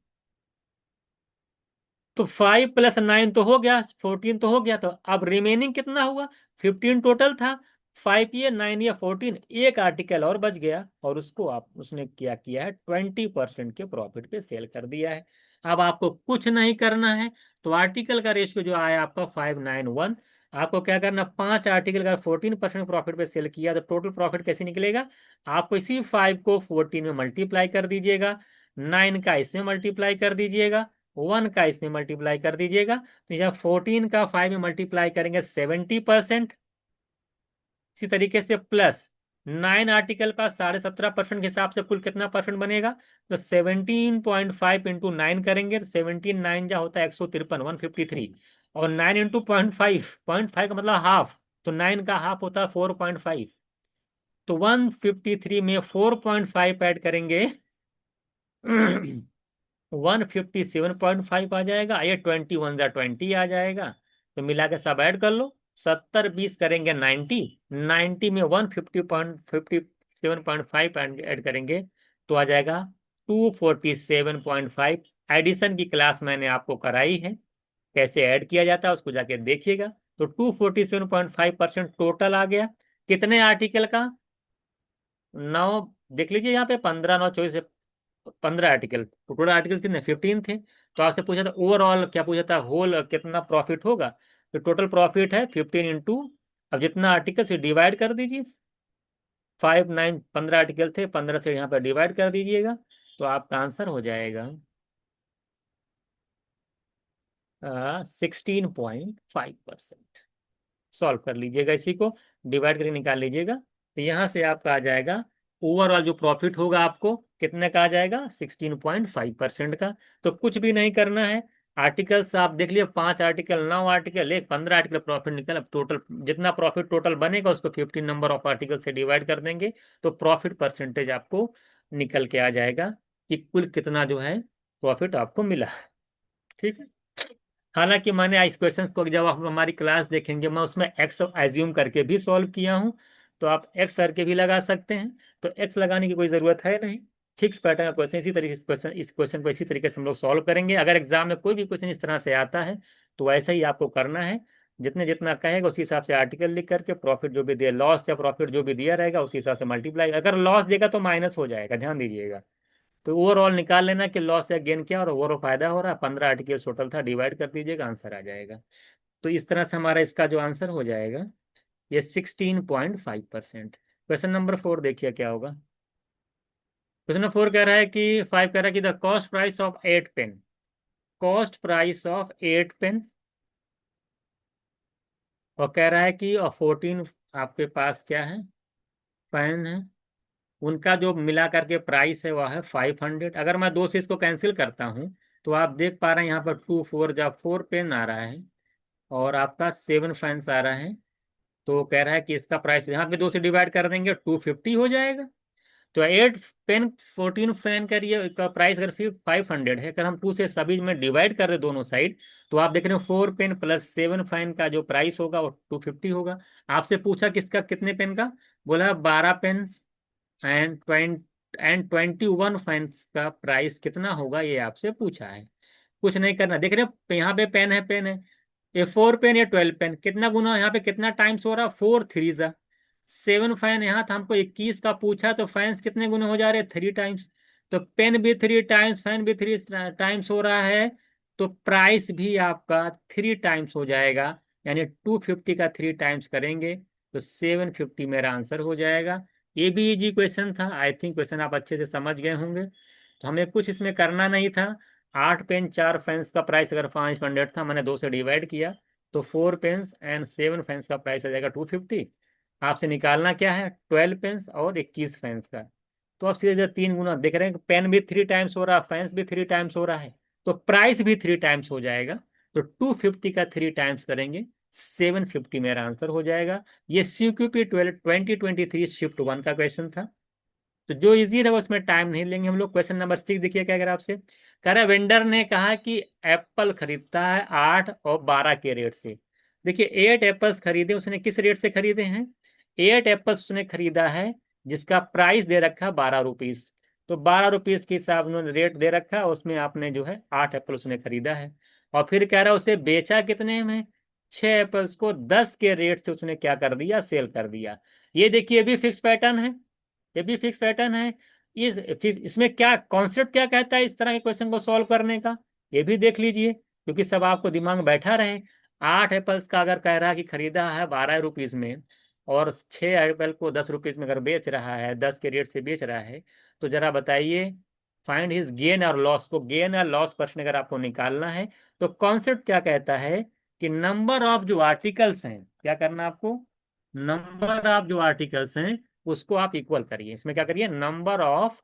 तो 5 + 9 तो हो गया, 14 तो हो गया। तो अब रिमेनिंग कितना हुआ? 15 टोटल था, 5 ये 9 या 14, एक आर्टिकल और बच गया और उसको आप उसने क्या किया है? 20% के प्रॉफिट पे सेल कर दिया है। अब आपको कुछ नहीं करना है। तो आर्टिकल का रेशियो जो आया आपका 591। आपको क्या करना? 5 आर्टिकल का 14% प्रॉफिट पे सेल किया तो टोटल प्रॉफिट कैसे निकलेगा? आपको इसी 5 को 14 में मल्टीप्लाई कर दीजिएगा, 9 का इसमें मल्टीप्लाई कर दीजिएगा, 1 का इसमें मल्टीप्लाई कर दीजिएगा। तो जब 14 का 5 में मल्टीप्लाई करेंगे 70%। इसी तरीके से प्लस 9 आर्टिकल का 17.5% के हिसाब से कुल कितना परसेंट बनेगा? तो 17.5 इंटू 9 करेंगे तो 17 9 जा होता है 153, 153। और 9 इंटू 0.5, 0.5 का मतलब हाफ, तो 9 का हाफ होता है 4.5। तो 153 में 4.5 ऐड करेंगे 157.5 आ जाएगा। ये 21 जा 20 आ जाएगा। तो मिला के सब ऐड कर लो, 70 20 करेंगे 90, 90 में 157.5 ऐड करेंगे तो आ जाएगा 247.5। एडिशन की क्लास मैंने आपको कराई है, कैसे ऐड किया जाता है उसको जाके देखिएगा। तो 247.5% टोटल आ गया कितने आर्टिकल का? 9। देख लीजिए यहाँ पे 15 9 24 15 आर्टिकल, टोटल आर्टिकल कितने? 15 थे। तो आपसे पूछा था ओवरऑल, क्या पूछा था? होल कितना प्रॉफिट होगा? तो टोटल प्रॉफिट है 15 इंटू, अब जितना आर्टिकल से डिवाइड कर दीजिए। 5 9 15 आर्टिकल थे, 15 से यहाँ पर डिवाइड कर दीजिएगा तो आपका आंसर हो जाएगा 16.5%। सॉल्व कर लीजिएगा, इसी को डिवाइड करके निकाल लीजिएगा। तो यहाँ से आपका आ जाएगा ओवरऑल जो प्रॉफिट होगा आपको कितने का आ जाएगा? 16.5% का। तो कुछ भी नहीं करना है। आर्टिकल्स आप देख लिए, 5 आर्टिकल, 9 आर्टिकल, एक 15 आर्टिकल प्रॉफिट निकल। अब टोटल जितना प्रॉफिट टोटल बनेगा उसको 15 नंबर ऑफ आर्टिकल से डिवाइड कर देंगे तो प्रॉफिट परसेंटेज आपको निकल के आ जाएगा कि कुल कितना जो है प्रॉफिट आपको मिला। ठीक है। हालांकि मैंने इस क्वेश्चन को जब आप हमारी क्लास देखेंगे मैं उसमें एक्स एज्यूम करके भी सॉल्व किया हूं। तो आप एक्स करके भी लगा सकते हैं। तो एक्स लगाने की कोई ज़रूरत है नहीं। फिक्स पैटर्न का क्वेश्चन इसी तरीके से, इस क्वेश्चन को इसी तरीके से हम लोग सॉल्व करेंगे। अगर एग्जाम में कोई भी क्वेश्चन इस तरह से आता है तो ऐसा ही आपको करना है। जितने जितना कहेगा उसी हिसाब से आर्टिकल लिख करके प्रॉफिट जो भी दिया, लॉस या प्रॉफिट जो भी दिया रहेगा उसी हिसाब से मल्टीप्लाई। अगर लॉस देगा तो माइनस हो जाएगा, ध्यान दीजिएगा। तो ओवरऑल निकाल लेना कि लॉस या गेन क्या और ओवरऑल फायदा हो रहा है। 15 आर्टिकल टोटल था, डिवाइड कर दीजिएगा, आंसर आ जाएगा। तो इस तरह से हमारा इसका जो आंसर हो जाएगा ये 16.5%। क्वेश्चन नंबर 4 देखिए क्या होगा। क्वेश्चन नंबर 4 कह रहा है कि 5 कह रहा है कि the cost price of 8 pen, cost price of 8 pen, और कह रहा है कि 14 आपके पास क्या है? पेन है। उनका जो मिला करके प्राइस है वह है 500। अगर मैं दो से इसको कैंसिल करता हूँ तो आप देख पा रहे हैं यहाँ पर 2 4 जा 4 पेन आ रहा है और आपका 7 फैंस आ रहा है। तो कह रहा है कि इसका प्राइस यहाँ पे 2 से डिवाइड कर देंगे 250 हो जाएगा। तो 8 पेन 14 पेन का ये का प्राइस अगर फिर 500 है, अगर हम 2 से सभी में डिवाइड कर दे दोनों साइड तो आप देख रहे हो 4 पेन प्लस 7 पेन का जो प्राइस होगा वो 250 होगा। आपसे पूछा किसका कितने पेन का? बोला 12 पेन एंड 21 फैंस का प्राइस कितना होगा, ये आपसे पूछा है। कुछ नहीं करना, देख रहे हो यहाँ पे पेन है, पेन है। ये 4 पेन या 12 पेन कितना गुना यहाँ पे कितना टाइम्स हो रहा? 4 3 जा 7 फैन, यहाँ था हमको 21 का पूछा तो फैंस कितने गुने हो जा रहे? 3 टाइम्स। तो पेन भी 3 टाइम्स, फैन भी 3 टाइम्स हो रहा है। तो प्राइस भी आपका 3 टाइम्स हो जाएगा। यानी 250 का 3 टाइम्स करेंगे तो 750 मेरा आंसर हो जाएगा। ये भी इजी क्वेश्चन था, आई थिंक क्वेश्चन आप अच्छे से समझ गए होंगे। तो हमें कुछ इसमें करना नहीं था। 8 पेन 4 फैंस का प्राइस अगर 500 था, मैंने 2 से डिवाइड किया तो 4 पेन्स एंड 7 फैंस का प्राइस आ जाएगा 250। आपसे निकालना क्या है? 12 पेन्स और 21 फैंस का। तो आप सीधे 3 गुना देख रहे हैं, पेन भी 3 टाइम्स हो रहा है, फैंस भी 3 टाइम्स हो रहा है, तो प्राइस भी 3 टाइम्स हो जाएगा। तो 250 का 3 टाइम्स करेंगे 750 मेरा आंसर हो जाएगा। ये CQP 12 2023 शिफ्ट 1 का क्वेश्चन था। तो जो इजी रहेगा उसमें टाइम नहीं लेंगे हम लोग। क्वेश्चन नंबर 6 देखिए क्या कह रहा है आपसे। कह रहा है वेंडर ने कहा कि एप्पल खरीदता है 8 और 12 के रेट से। देखिए 8 एप्पल्स खरीदे, उसने किस रेट से खरीदे हैं? 8 एप्पल्स उसने खरीदा है जिसका प्राइस दे रखा है 12 रुपीज। तो 12 रुपीज के हिसाब उन्होंने रेट दे रखा है, उसमें आपने जो है 8 एप्पल उसने खरीदा है। और फिर कह रहा है उसे बेचा कितने में? 6 एप्पल्स को 10 के रेट से उसने क्या कर दिया? सेल कर दिया। ये देखिए, ये भी फिक्स पैटर्न है, ये भी फिक्स पैटर्न है। इसमें क्या कॉन्सेप्ट क्या कहता है इस तरह के क्वेश्चन को सॉल्व करने का, ये भी देख लीजिए, क्योंकि सब आपको दिमाग में बैठा रहे। 8 एप्पल्स का अगर कह रहा है कि खरीदा है 12 रुपीज में, और 6 एप्पल को 10 रुपीज में अगर बेच रहा है, 10 के रेट से बेच रहा है, तो जरा बताइए, फाइंड हिज गेन और लॉस को, गेन और लॉस पर्सन अगर आपको निकालना है, तो कॉन्सेप्ट क्या कहता है कि नंबर ऑफ जो आर्टिकल्स हैं, क्या करना आपको? नंबर ऑफ जो आर्टिकल्स हैं उसको आप इक्वल करिए। इसमें क्या करिए? नंबर ऑफ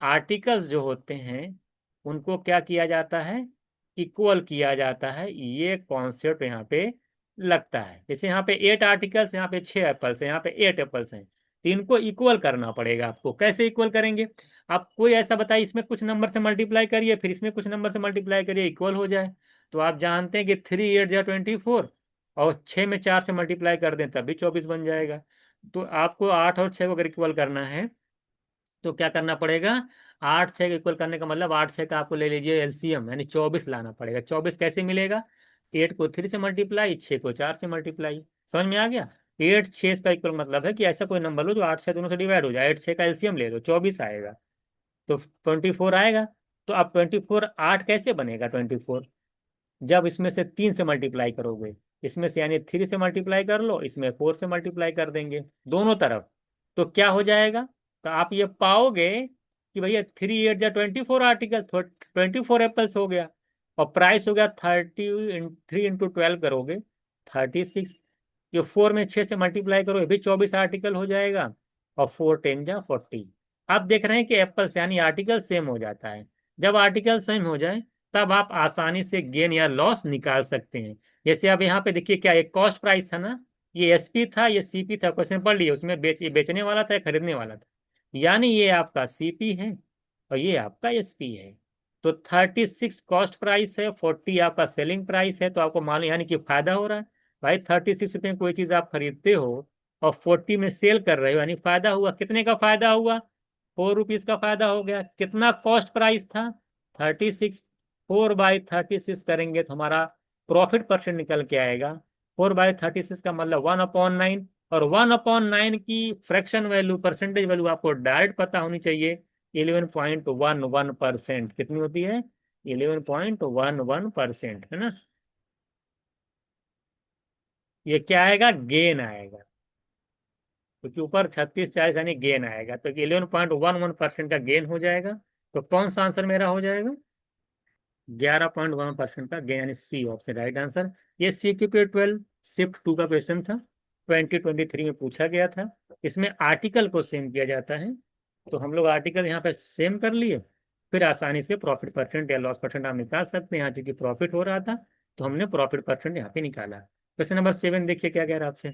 आर्टिकल्स जो होते हैं उनको क्या किया जाता है? इक्वल किया जाता है। ये कॉन्सेप्ट यहाँ पे लगता है। जैसे यहाँ पे 8 आर्टिकल्स, यहाँ पे 6 एप्पल्स है, यहाँ पे 8 एप्पल्स हैं, तो इनको इक्वल करना पड़ेगा आपको। कैसे इक्वल करेंगे? आप कोई ऐसा बताइए, इसमें कुछ नंबर से मल्टीप्लाई करिए, फिर इसमें कुछ नंबर से मल्टीप्लाई करिए, इक्वल हो जाए। तो आप जानते हैं कि 3 8 जा 24, और 6 में 4 से मल्टीप्लाई कर दें तब भी 24 बन जाएगा। तो आपको 8 और 6 को अगर इक्वल करना है तो क्या करना पड़ेगा? 8 6 का इक्वल करने का मतलब 8 6 का आपको ले लीजिए एलसीएम, यानी 24 लाना पड़ेगा। 24 कैसे मिलेगा? 8 को 3 से मल्टीप्लाई, 6 को 4 से मल्टीप्लाई। समझ में आ गया? 8 6 का इक्वल मतलब है कि ऐसा कोई नंबर लो जो 8 6 दोनों से डिवाइड हो जाए। 8 6 का एलसीएम ले लो, 24 आएगा, तो 24 आएगा। तो अब 24 8 कैसे बनेगा? 24 जब इसमें से 3 से मल्टीप्लाई करोगे, इसमें से यानी 3 से मल्टीप्लाई कर लो, इसमें 4 से मल्टीप्लाई कर देंगे दोनों तरफ, तो क्या हो जाएगा? तो आप ये पाओगे कि भैया 3 8 जा 24 आर्टिकल, 24 एप्पल्स हो गया, और प्राइस हो गया 30, 3 × 12 करोगे 36। ये 4 में 6 से मल्टीप्लाई करो, ये भी 24 आर्टिकल हो जाएगा, और 4 10 जा 40। आप देख रहे हैं कि एप्पल्स यानी आर्टिकल सेम हो जाता है। जब आर्टिकल सेम हो जाए तब आप आसानी से गेन या लॉस निकाल सकते हैं। जैसे अब यहाँ पे देखिए, क्या एक कॉस्ट प्राइस था ना, ये एसपी था, ये सीपी था, क्वेश्चन पढ़ लिए, उसमें ये बेचने वाला था या खरीदने वाला था? यानी ये आपका सीपी है और ये आपका एसपी है। तो 36 कॉस्ट प्राइस है, 40 आपका सेलिंग प्राइस है, तो आपको मालूम यानी कि फायदा हो रहा है। भाई 36 रुपये में कोई चीज आप खरीदते हो और 40 में सेल कर रहे हो, यानी फायदा हुआ। कितने का फायदा हुआ? 4 रुपीज का फायदा हो गया। कितना कॉस्ट प्राइस था? 36। 4/36 करेंगे तो हमारा प्रॉफिट परसेंट निकल के आएगा। 4/36 का मतलब 1/9, और 1/9 की फ्रैक्शन वैल्यू, परसेंटेज वैल्यू आपको डायरेक्ट पता होनी चाहिए। 11.11%। कितनी होती है? 11.11%, है ना? ये क्या आएगा? गेन आएगा, क्योंकि ऊपर 36 40 यानी गेन आएगा, तो 11.11% का गेन हो जाएगा। तो कौन सा आंसर मेरा हो जाएगा? 11.1% का गेन, यानी सी ऑप्शन राइट आंसर। ये CQP 12 शिफ्ट 2 का क्वेश्चन था, 2023 में पूछा गया था। इसमें आर्टिकल को सेम किया जाता है, तो हम लोग आर्टिकल यहाँ पे सेम कर लिए, फिर आसानी से प्रॉफिट परसेंट या लॉस परसेंट आप निकाल सकते हैं। यहाँ क्योंकि प्रॉफिट हो रहा था तो हमने प्रॉफिट परसेंट यहाँ पे निकाला। क्वेश्चन नंबर 7 देखिए क्या कह रहा है आपसे।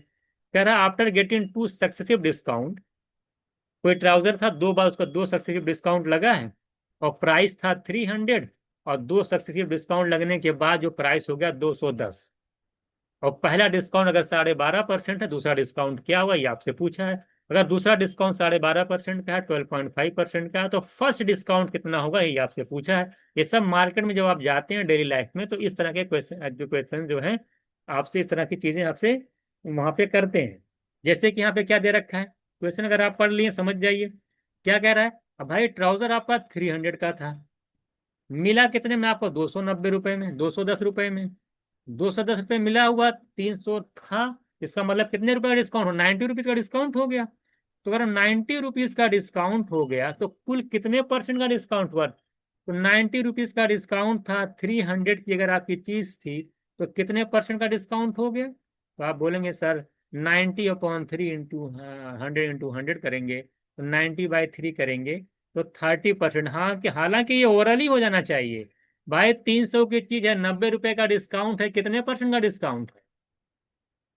कह रहा है आफ्टर गेटिंग 2 सक्सेसिव डिस्काउंट, कोई ट्राउजर था, 2 बार उसका 2 सक्सेसिव डिस्काउंट लगा है, और प्राइस था 300, और 2 सक्सेसिव डिस्काउंट लगने के बाद जो प्राइस हो गया 210। और पहला डिस्काउंट अगर 12.5% है, दूसरा डिस्काउंट क्या हुआ ये आपसे पूछा है। अगर दूसरा डिस्काउंट 12.5% का है, 12.5% का है, तो फर्स्ट डिस्काउंट कितना होगा ये आपसे पूछा है। ये सब मार्केट में जब आप जाते हैं डेली लाइफ में, तो इस तरह के क्वेश्चन जो है आपसे, इस तरह की चीजें आपसे वहां पे करते हैं। जैसे कि यहाँ पे क्या दे रखा है, क्वेश्चन अगर आप पढ़ लिए समझ जाइए। क्या कह रहा है? अब भाई ट्राउजर आपका 300 का था, मिला कितने में आपको? 290 रुपए में, 210 रुपए में। 210 रुपये मिला हुआ, 300 था, इसका मतलब कितने रुपए का डिस्काउंट हो? 90 रुपीज का डिस्काउंट हो गया। तो अगर 90 रुपीज का डिस्काउंट हो गया तो कुल कितने परसेंट का डिस्काउंट हुआ? तो 90 रुपीज का डिस्काउंट था, 300 की अगर आपकी चीज थी, तो कितने परसेंट का डिस्काउंट हो गया? तो आप बोलेंगे सर 90/3 इंटू 100 करेंगे, तो 90/3 करेंगे तो 30%। हाँ, कि हालांकि ये ओवरऑल ही हो जाना चाहिए। भाई 300 की चीज है, 90 रुपए का डिस्काउंट है, कितने परसेंट का डिस्काउंट है?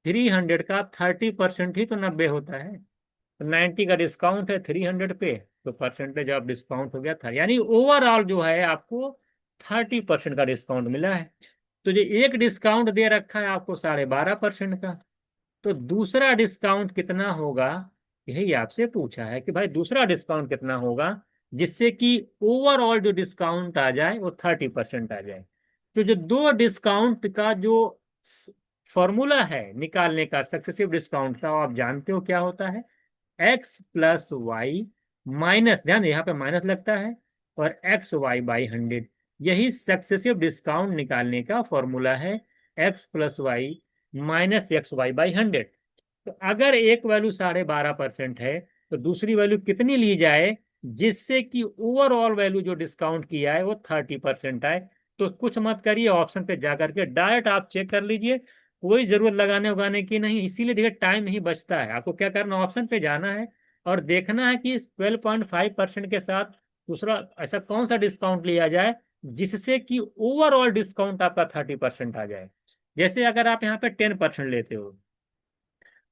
300 का 30% ही तो 90 होता है। तो 90 का डिस्काउंट है 300 पे, तो परसेंटेज ऑफ डिस्काउंट हो गया था, यानी ओवरऑल जो है आपको 30% का डिस्काउंट मिला है। तो जो एक डिस्काउंट दे रखा है आपको 12.5% का, तो दूसरा डिस्काउंट कितना होगा, यही आपसे पूछा है कि भाई दूसरा डिस्काउंट कितना होगा जिससे कि ओवरऑल जो डिस्काउंट आ जाए वो 30% आ जाए। तो जो दो डिस्काउंट का जो फॉर्मूला है निकालने का सक्सेसिव डिस्काउंट का, वो आप जानते हो क्या होता है, एक्स प्लस वाई माइनस, ध्यान दें यहाँ पे माइनस लगता है, और एक्स वाई बाई 100। यही सक्सेसिव डिस्काउंट निकालने का फॉर्मूला है, x plus y minus x y by 100। तो अगर एक वैल्यू 12.5% है तो दूसरी वैल्यू कितनी ली जाए जिससे कि ओवरऑल वैल्यू जो डिस्काउंट किया है वो 30% आए। तो कुछ मत करिए, ऑप्शन पे जाकर के डायरेक्ट आप चेक कर लीजिए, कोई जरूरत लगाने उगाने की नहीं। इसीलिए देखिए टाइम नहीं बचता है, आपको क्या करना, ऑप्शन पे जाना है और देखना है कि 12.5% के साथ दूसरा ऐसा कौन सा डिस्काउंट लिया जाए जिससे कि ओवरऑल डिस्काउंट आपका 30% आ जाए। जैसे अगर आप यहाँ पे 10% लेते हो,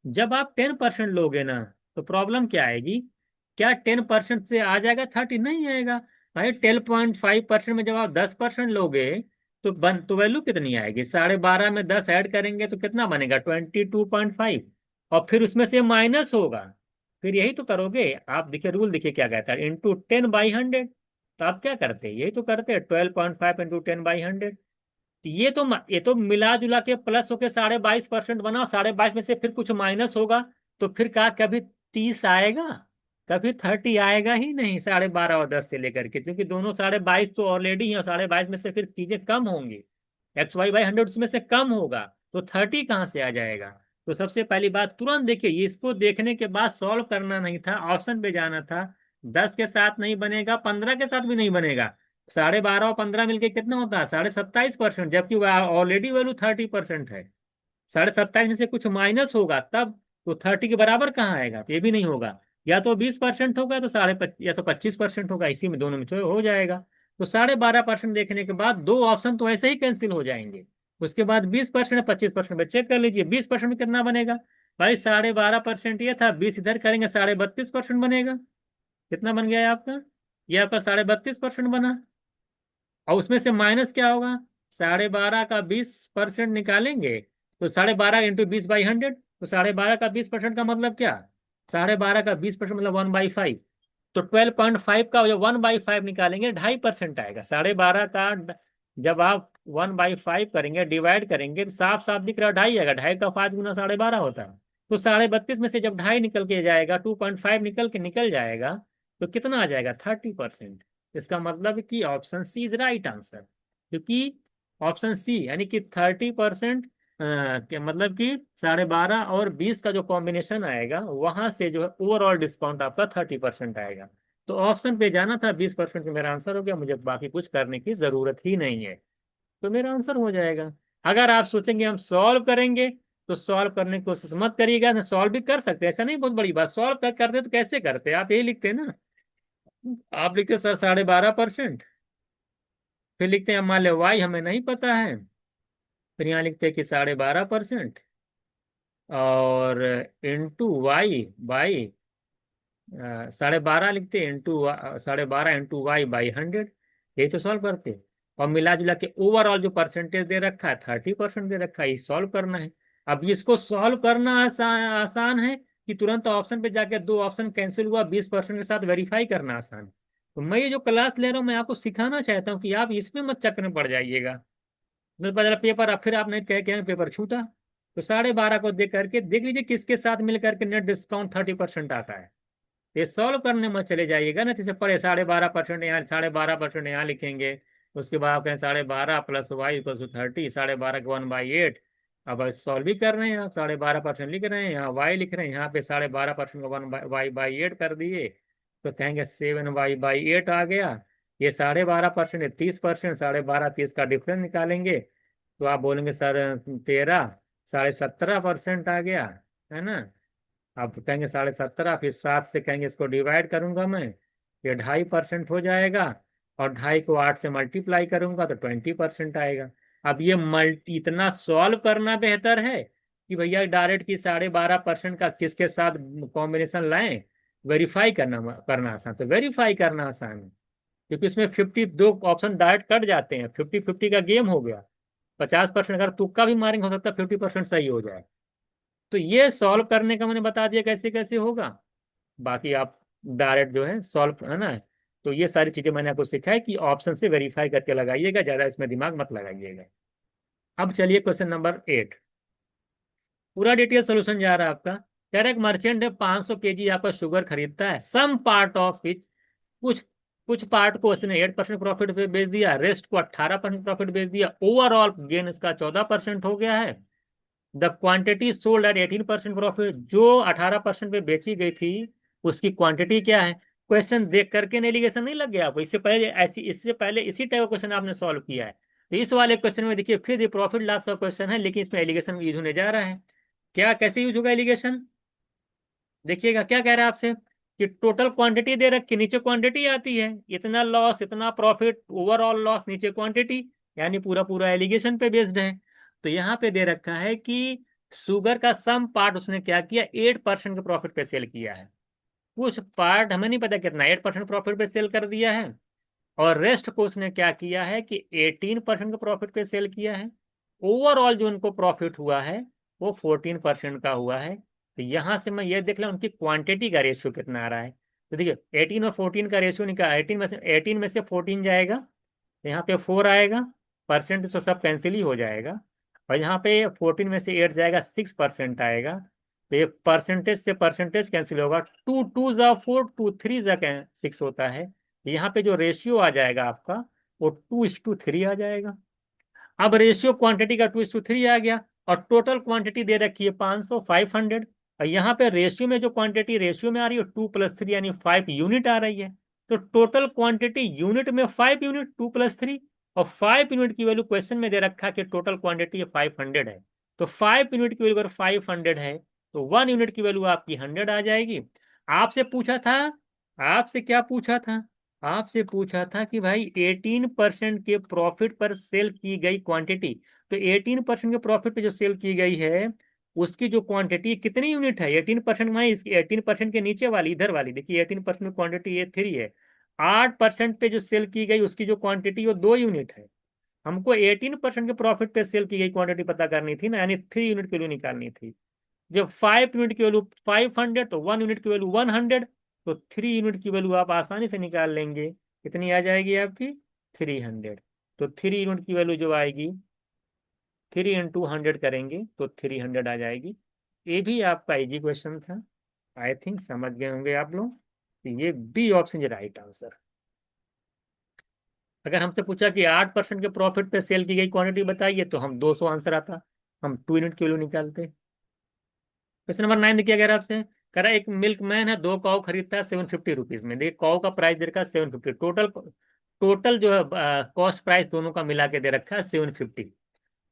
जब आप 10% लोगे ना तो प्रॉब्लम क्या आएगी, क्या 10% से आ जाएगा 30? नहीं आएगा भाई। 10.5% में जब आप 10% लोगे तो वैल्यू कितनी आएगी, 12.5 में 10 ऐड करेंगे तो कितना बनेगा, 22.5, और फिर उसमें से माइनस होगा। फिर यही तो करोगे आप, देखिए रूल देखिए क्या कहता है, × 10/100। तो आप क्या करते हैं, यही तो करते हैं, 12.5 × 10/100। ये तो मिला जुला के प्लस होके 22.5% बना, 22.5 में से फिर कुछ माइनस होगा, तो फिर कहा कभी 30 आएगा, कभी 30 आएगा ही नहीं 12.5 और 10 से लेकर के, क्योंकि दोनों 22.5 तो ऑलरेडी है, और 22.5 में से फिर चीजें कम होंगी, XY/100 उसमें से कम होगा, तो 30 कहाँ से आ जाएगा। तो सबसे पहली बात तुरंत देखिए, इसको देखने के बाद सॉल्व करना नहीं था, ऑप्शन पे जाना था। 10 के साथ नहीं बनेगा, 15 के साथ भी नहीं बनेगा, 12.5 और 15 मिलके कितना होता है, 27%, जबकि ऑलरेडी वैल्यू 30% है। 27.5 में से कुछ माइनस होगा तब, तो 30 के बराबर कहाँ आएगा, तो ये भी नहीं होगा। या तो 20% होगा तो या तो 25% होगा, इसी में दोनों में से हो जाएगा। तो 12.5% देखने के बाद दो ऑप्शन तो ऐसे ही कैंसिल हो जाएंगे। उसके बाद 20% 25% में चेक कर लीजिए, 20% में कितना बनेगा, भाई 12.5% ये था, 20 इधर करेंगे 32.5% बनेगा। कितना बन गया है आपका, ये आपका 32.5% बना। और उसमें से माइनस क्या होगा, 12.5 का 20% निकालेंगे, तो 12.5 × 20/100, तो 12.5 का 20% का मतलब क्या, 12.5 का 20% मतलब 1/5। तो 12.5 का जब 1/5 निकालेंगे 2.5% आएगा। 12.5 का जब आप 1/5 करेंगे, डिवाइड करेंगे, तो साफ साफ दिख रहा है 2.5 आएगा, 2.5 का 5 × 12.5 होता है। तो 32.5 में से जब 2.5 निकल के जाएगा, 2.5 निकल जाएगा, तो कितना आ जाएगा, 30%। इसका मतलब कि option C is right answer, क्योंकि ऑप्शन सी यानी कि 30%, के मतलब कि 12.5 और 20 का जो कॉम्बिनेशन आएगा वहां से जो है ओवरऑल डिस्काउंट आपका 30% आएगा। तो ऑप्शन पे जाना था, 20% मेरा आंसर हो गया, मुझे बाकी कुछ करने की जरूरत ही नहीं है, तो मेरा आंसर हो जाएगा। अगर आप सोचेंगे हम सॉल्व करेंगे, तो सॉल्व करने की कोशिश मत करिएगा, ना सॉल्व भी कर सकते हैं, ऐसा नहीं बहुत बड़ी बात, सॉल्व करते तो कैसे करते, आप यही लिखते ना, आप लिखते सर 12.5%, फिर लिखते हैं मान लो वाई हमें नहीं पता है, फिर यहाँ लिखते हैं कि 12.5%, और इंटू वाई बाई 12.5 लिखते हैं, इंटू 12.5 × y/100, यही तो सॉल्व करते हैं। और मिला जुला के ओवरऑल जो परसेंटेज दे रखा है 30% दे रखा है, ये सॉल्व करना है। अब इसको सॉल्व करना आसान है कि तुरंत ऑप्शन पे जाके दो ऑप्शन कैंसिल हुआ 20% के साथ वेरीफाई करना आसान है। तो मैं ये जो क्लास ले रहा हूँ मैं आपको सिखाना चाहता हूँ कि आप इसमें मत चक्कर में पड़ जाइएगा। मैं बदला पेपर, अब फिर आपने कह के पेपर छूटा, तो 12.5 को देख करके देख लीजिए किसके साथ मिल करके नेट डिस्काउंट 30% आता है। ये सॉल्व करने में चले जाइएगा ना, जैसे पढ़े 12.5% यहाँ, 12.5% यहाँ लिखेंगे, उसके बाद आप कहें 12.5 + y = 30, 12.5 के 1/8। अब सॉल्व भी कर रहे हैं आप, 12.5% लिख रहे हैं, यहाँ y लिख रहे हैं, यहाँ पे 12.5% का 1/y/8 कर दिए, तो कहेंगे 7y/8 आ गया। ये 12.5% है 30%, 12.5 30 का डिफरेंस निकालेंगे, तो आप बोलेंगे सर 13, 17.5% आ गया, है ना। आप कहेंगे 17.5, फिर 7 से कहेंगे इसको डिवाइड करूंगा मैं, ये 2.5% हो जाएगा, और 2.5 को 8 से मल्टीप्लाई करूंगा तो 20% आएगा। अब ये मल्टी इतना सॉल्व करना बेहतर है कि भैया डायरेक्ट की 12.5% का किसके साथ कॉम्बिनेशन लाएं, वेरीफाई करना करना आसान, तो वेरीफाई करना आसान है, क्योंकि उसमें 52 ऑप्शन डायरेक्ट कट जाते हैं, 50-50 का गेम हो गया। 50% अगर तुक्का भी मारेंगे हो सकता है 50% सही हो जाए। तो ये सॉल्व करने का मैंने बता दिया कैसे कैसे होगा। बाकी आप डायरेक्ट जो है सॉल्व है ना। तो ये सारी चीजें मैंने आपको सिखाई कि ऑप्शन से वेरीफाई करके लगाइएगा, ज्यादा इसमें दिमाग मत लगाइएगा। अब चलिए क्वेश्चन नंबर 8। पूरा डिटेल सोल्यूशन जा रहा है आपका। कह रहा है एक मर्चेंट है 500 केजी आपका शुगर खरीदता है, सम पार्ट ऑफ विच, कुछ कुछ पार्ट को उसने 8% प्रॉफिट पे बेच दिया, रेस्ट को 18% प्रॉफिट बेच दिया, ओवरऑल गेन इसका 14% हो गया है। The quantity sold at 18% profit, जो 18% पे बेची गई थी उसकी क्वांटिटी क्या है। क्वेश्चन देख करके एलिगेशन नहीं लग गया आपको, इससे पहले इसी टाइप का क्वेश्चन आपने सॉल्व किया है। तो इस वाले क्वेश्चन में देखिए फिर ये प्रॉफिट लॉस का क्वेश्चन है, लेकिन इसमें एलिगेशन यूज होने जा रहा है। क्या कैसे यूज होगा एलिगेशन, देखिएगा क्या कह रहा है आपसे कि टोटल क्वांटिटी दे रखी, नीचे क्वांटिटी आती है, इतना लॉस इतना प्रॉफिट, ओवरऑल लॉस नीचे क्वांटिटी, यानी पूरा पूरा एलिगेशन पे बेस्ड है। तो यहाँ पे दे रखा है कि शुगर का सम पार्ट उसने क्या किया, 8% के प्रॉफिट पे सेल किया है। कुछ पार्ट हमें नहीं पता कितना, 8% प्रॉफिट पे सेल कर दिया है, और रेस्ट को उसने क्या किया है कि 18% के प्रॉफिट पे सेल किया है। ओवरऑल जो उनको प्रॉफिट हुआ है वो 14% का हुआ है। तो यहां से मैं ये देख रहा हूं उनकी क्वांटिटी का रेशियो कितना आ रहा है। तो देखिए 18 और 14 का रेशियो निकाल, 18 में से 14 जाएगा, तो यहाँ पे 4 आएगा, परसेंट तो सब कैंसिल ही हो जाएगा। और यहाँ पे 14 में से 8 जाएगा, 6% आएगा। तो ये परसेंटेज से परसेंटेज कैंसिल होगा, 2 2 जा 4, 2 3 जा 6 होता है। यहाँ पे जो रेशियो आ जाएगा आपका वो 2:3 आ जाएगा। अब रेशियो क्वांटिटी का 2:3 आ गया, और टोटल क्वांटिटी दे रखी है 500, 500। और यहाँ पे रेशियो में जो क्वांटिटी रेशियो में आ रही है 2+3 यानी 5 यूनिट आ रही है। तो टोटल क्वांटिटी यूनिट में 5 यूनिट, 2+3, और 5 यूनिट की वैल्यू क्वेश्चन में दे रखा है कि टोटल क्वांटिटी 500 है। तो 5 यूनिट की वैल्यू अगर 500 है तो 1 यूनिट की वैल्यू आपकी 100 आ जाएगी। आपसे पूछा था, आपसे क्या पूछा था, आपसे पूछा था कि भाई 18% के प्रॉफिट पर सेल की गई क्वांटिटी, तो 18% के प्रॉफिट पे जो सेल की गई है उसकी जो क्वांटिटी कितनी यूनिट है, 18% मानी इसकी 18% के नीचे वाली इधर वाली, देखिए 18% में क्वांटिटी ये 3 है। 8% पे जो सेल की गई उसकी जो क्वांटिटी वो 2 यूनिट है। हमको 18% के प्रॉफिट पे सेल की गई क्वांटिटी पता करनी थी ना, यानी 3 यूनिट की वैल्यू निकालनी थी। जब 5 यूनिट की वैल्यू 500, तो 1 यूनिट की वैल्यू 100, तो 3 यूनिट की वैल्यू आप आसानी से निकाल लेंगे, कितनी आ जाएगी आपकी 300। तो 3 यूनिट की वैल्यू जो आएगी, 3 × 100 करेंगे तो 300 आ जाएगी। ये भी आपका इजी क्वेश्चन था, आई थिंक समझ गए होंगे आप लोग। तो ये B option is right answer. अगर हमसे पूछा कि 8% के प्रॉफिट पे सेल की गई क्वांटिटी बताइए तो हम 200 आंसर आता, हम 2 यूनिट की वैल्यू निकालते। क्वेश्चन नंबर 9 देखिए अगर आपसे, कह रहा है एक मिल्क मैन है 2 काऊ खरीदता है 750 रुपीज में। देखिए काऊ का प्राइस दे रखा है 750, टोटल टोटल जो है कॉस्ट प्राइस दोनों का मिला के दे रखा है 750।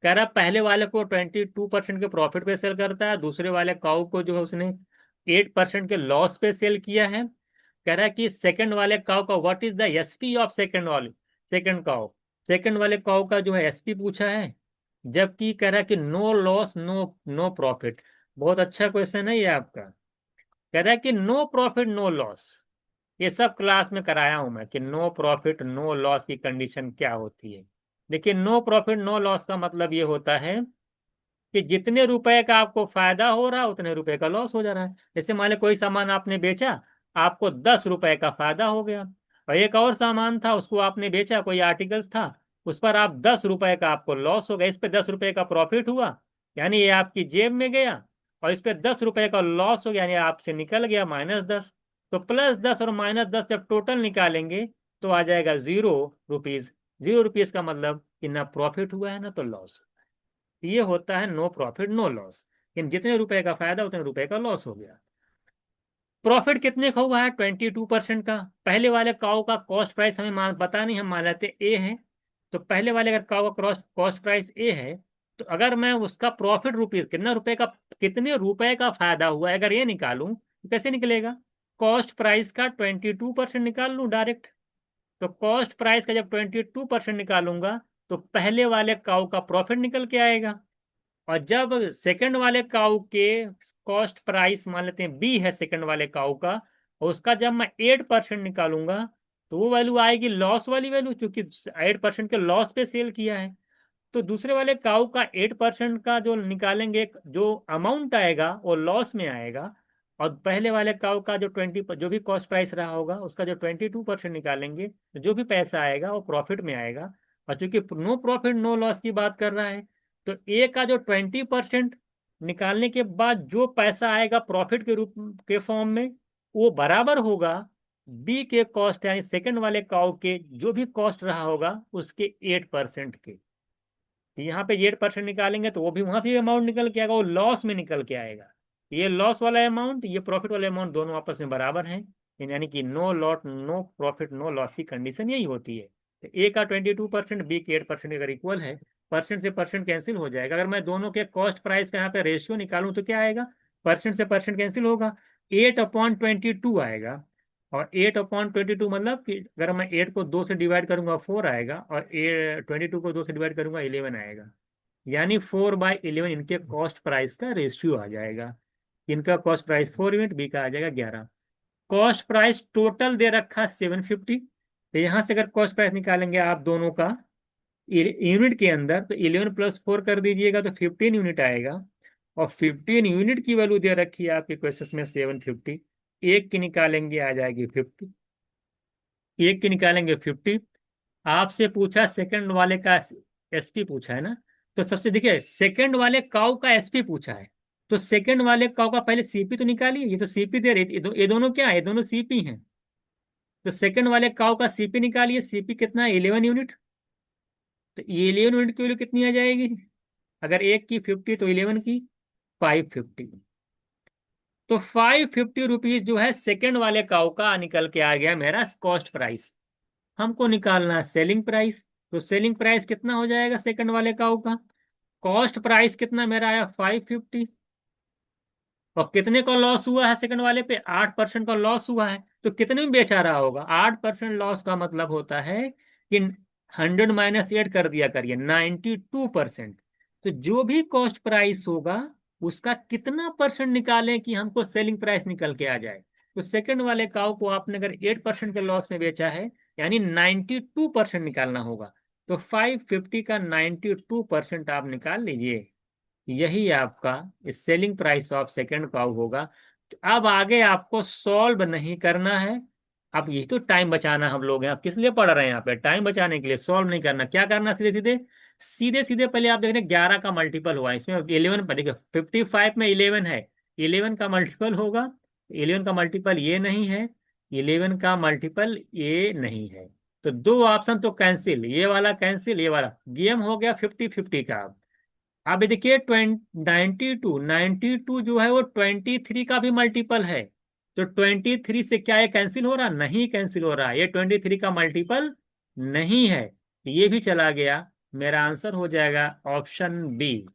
कह रहा है पहले वाले को 22% के प्रॉफिट पे सेल करता है, दूसरे वाले काऊ को जो है उसने 8% के लॉस पे सेल किया है। कह रहा है कि सेकंड वाले काऊ का what is the SP of second cow, second वाले काऊ का जो है एसपी पूछा है, जबकि कह रहा है कि no loss no no profit. बहुत अच्छा क्वेश्चन है ये आपका। कह रहा है कि नो प्रॉफिट नो लॉस, ये सब क्लास में कराया हूं मैं कि नो प्रॉफिट नो लॉस की कंडीशन क्या होती है। देखिए नो प्रॉफिट नो लॉस का मतलब ये होता है कि जितने रुपए का आपको फायदा हो रहा है उतने रुपए का लॉस हो जा रहा है। जैसे मान लो कोई सामान आपने बेचा, आपको 10 रुपए का फायदा हो गया, और एक और सामान था उसको आपने बेचा, कोई आर्टिकल्स था, उस पर आप 10 रुपए का आपको लॉस हो गया, इस पे 10 रुपए का प्रॉफिट हुआ, यानी ये आपकी जेब में गया, और इस पे 10 रुपए का लॉस हो गया यानी आपसे निकल गया -10। तो +10 और -10 जब टोटल निकालेंगे तो आ जाएगा 0 रुपीज। 0 रुपीज का मतलब कि ना प्रॉफिट हुआ है ना तो लॉस। ये होता है नो प्रॉफिट नो लॉस, इन जितने रुपए का फायदा उतने रुपए का लॉस हो गया। प्रॉफिट कितने का हुआ है 22% का। पहले वाले काऊ का कॉस्ट प्राइस हमें पता नहीं, हम मान लेते ए है। तो पहले वाले अगर काऊ का कॉस्ट प्राइस ए है, तो अगर मैं उसका प्रॉफिट रुपीज कितने रुपए का फायदा हुआ है अगर ये निकालूं तो कैसे निकलेगा, कॉस्ट प्राइस का 22% निकाल लूं डायरेक्ट। तो कॉस्ट प्राइस का जब 22% निकालूंगा तो पहले वाले काऊ का प्रॉफिट निकल के आएगा। और जब सेकंड वाले काऊ के कॉस्ट प्राइस मान लेते हैं बी है सेकंड वाले काऊ का, और उसका जब मैं 8% निकालूंगा तो वो वैल्यू आएगी लॉस वाली वैल्यू, क्योंकि 8% के लॉस पे सेल किया है। तो दूसरे वाले काऊ का 8% का जो निकालेंगे, जो अमाउंट आएगा वो लॉस में आएगा। और पहले वाले काऊ का जो 20, जो भी कॉस्ट प्राइस रहा होगा उसका जो 22% निकालेंगे, तो जो भी पैसा आएगा वो प्रॉफिट में आएगा। और चूंकि नो प्रॉफिट नो लॉस की बात कर रहा है, तो ए का जो 20% निकालने के बाद जो पैसा आएगा प्रॉफिट के रूप के फॉर्म में, वो बराबर होगा बी के कॉस्ट, यानी सेकंड वाले काऊ के जो भी कॉस्ट रहा होगा उसके 8% के। यहाँ पे 8% निकालेंगे तो वो भी वहां भी अमाउंट निकल के आएगा, वो लॉस में निकल के आएगा। ये लॉस वाला अमाउंट, ये प्रॉफिट वाला अमाउंट, दोनों आपस में बराबर हैं। यानी कि no lot no profit no loss की कंडीशन यही होती है। तो ए का 22%, बी के 8% अगर इक्वल है, परसेंट से परसेंट कैंसिल हो जाएगा। अगर मैं दोनों के कॉस्ट प्राइस का यहाँ पे रेशियो निकालूं तो क्या आएगा, परसेंट से परसेंट कैंसिल होगा, 8/22 आएगा। और 8/22 मतलब कि अगर मैं 8 को 2 से डिवाइड करूंगा 4 आएगा, और 22 को 2 से डिवाइड करूंगा 11 आएगा। यानी 4/11 इनके कॉस्ट प्राइस का रेशियो आ जाएगा। इनका कॉस्ट प्राइस 4 यूनिट, बी का आ जाएगा 11। कॉस्ट प्राइस टोटल दे रखा 750। तो यहां से अगर कॉस्ट प्राइस निकालेंगे आप दोनों का यूनिट के अंदर, तो 11 + 4 कर दीजिएगा तो 15 यूनिट आएगा। और 15 यूनिट की वैल्यू दे रखी है आपके क्वेश्चन में 750। एक की निकालेंगे आ जाएगी 50, एक की निकालेंगे 50। आपसे पूछा सेकंड वाले का एसपी पूछा है ना, तो सबसे देखिए सेकंड वाले काउ का एसपी पूछा है, तो सेकंड वाले काउ का पहले सीपी तो निकालिए। ये तो सीपी दे रहे, ये दोनों क्या है, ये दोनों सीपी हैं। तो सेकंड वाले काउ का सीपी निकालिए, सीपी कितना है, 11 यूनिट। तो 11 यूनिट की वैल्यू कितनी आ जाएगी, अगर एक की 50 तो 11 की 550। तो 550 रुपीज जो है सेकंड वाले काउ का निकल के आ गया मेरा कॉस्ट प्राइस। हमको निकालना है सेलिंग प्राइस। तो सेलिंग प्राइस कितना हो जाएगा सेकंड वाले काऊ का, कॉस्ट प्राइस कितना मेरा आया 550। और कितने का लॉस हुआ है सेकंड वाले पे, 8% का लॉस हुआ है। तो कितने में बेचा रहा होगा, 8% लॉस का मतलब होता है कि 100 - 8 कर दिया करिए, 92%। तो जो भी कॉस्ट प्राइस होगा उसका कितना परसेंट निकालें कि हमको सेलिंग प्राइस निकल के आ जाए। तो सेकंड वाले काऊ को आपने अगर 8% के लॉस में बेचा है, यानी 92% निकालना होगा। तो 550 का 92% आप निकाल लीजिए, यही आपका selling price of second cow होगा। तो अब आगे आपको सॉल्व नहीं करना है। अब यही तो टाइम बचाना, हम लोग यहाँ किस लिए पढ़ रहे हैं, यहाँ पे टाइम बचाने के लिए। सॉल्व नहीं करना, क्या करना, सीधे सीधे सीधे सीधे पहले आप देख रहे हैं 11 का मल्टीपल हुआ है इसमें, 11 पर देखिए 55 में 11 है, 11 का मल्टीपल होगा। 11 का मल्टीपल ये नहीं है, 11 का मल्टीपल ये नहीं है। तो दो ऑप्शन तो कैंसिल, ये वाला कैंसिल, ये वाला गेम हो गया 50-50 का। अब देखिए 92 जो है वो 23 का भी मल्टीपल है। तो 23 से क्या ये कैंसिल हो रहा, नहीं कैंसिल हो रहा, ये 23 का मल्टीपल नहीं है। ये भी चला गया। मेरा आंसर हो जाएगा ऑप्शन बी।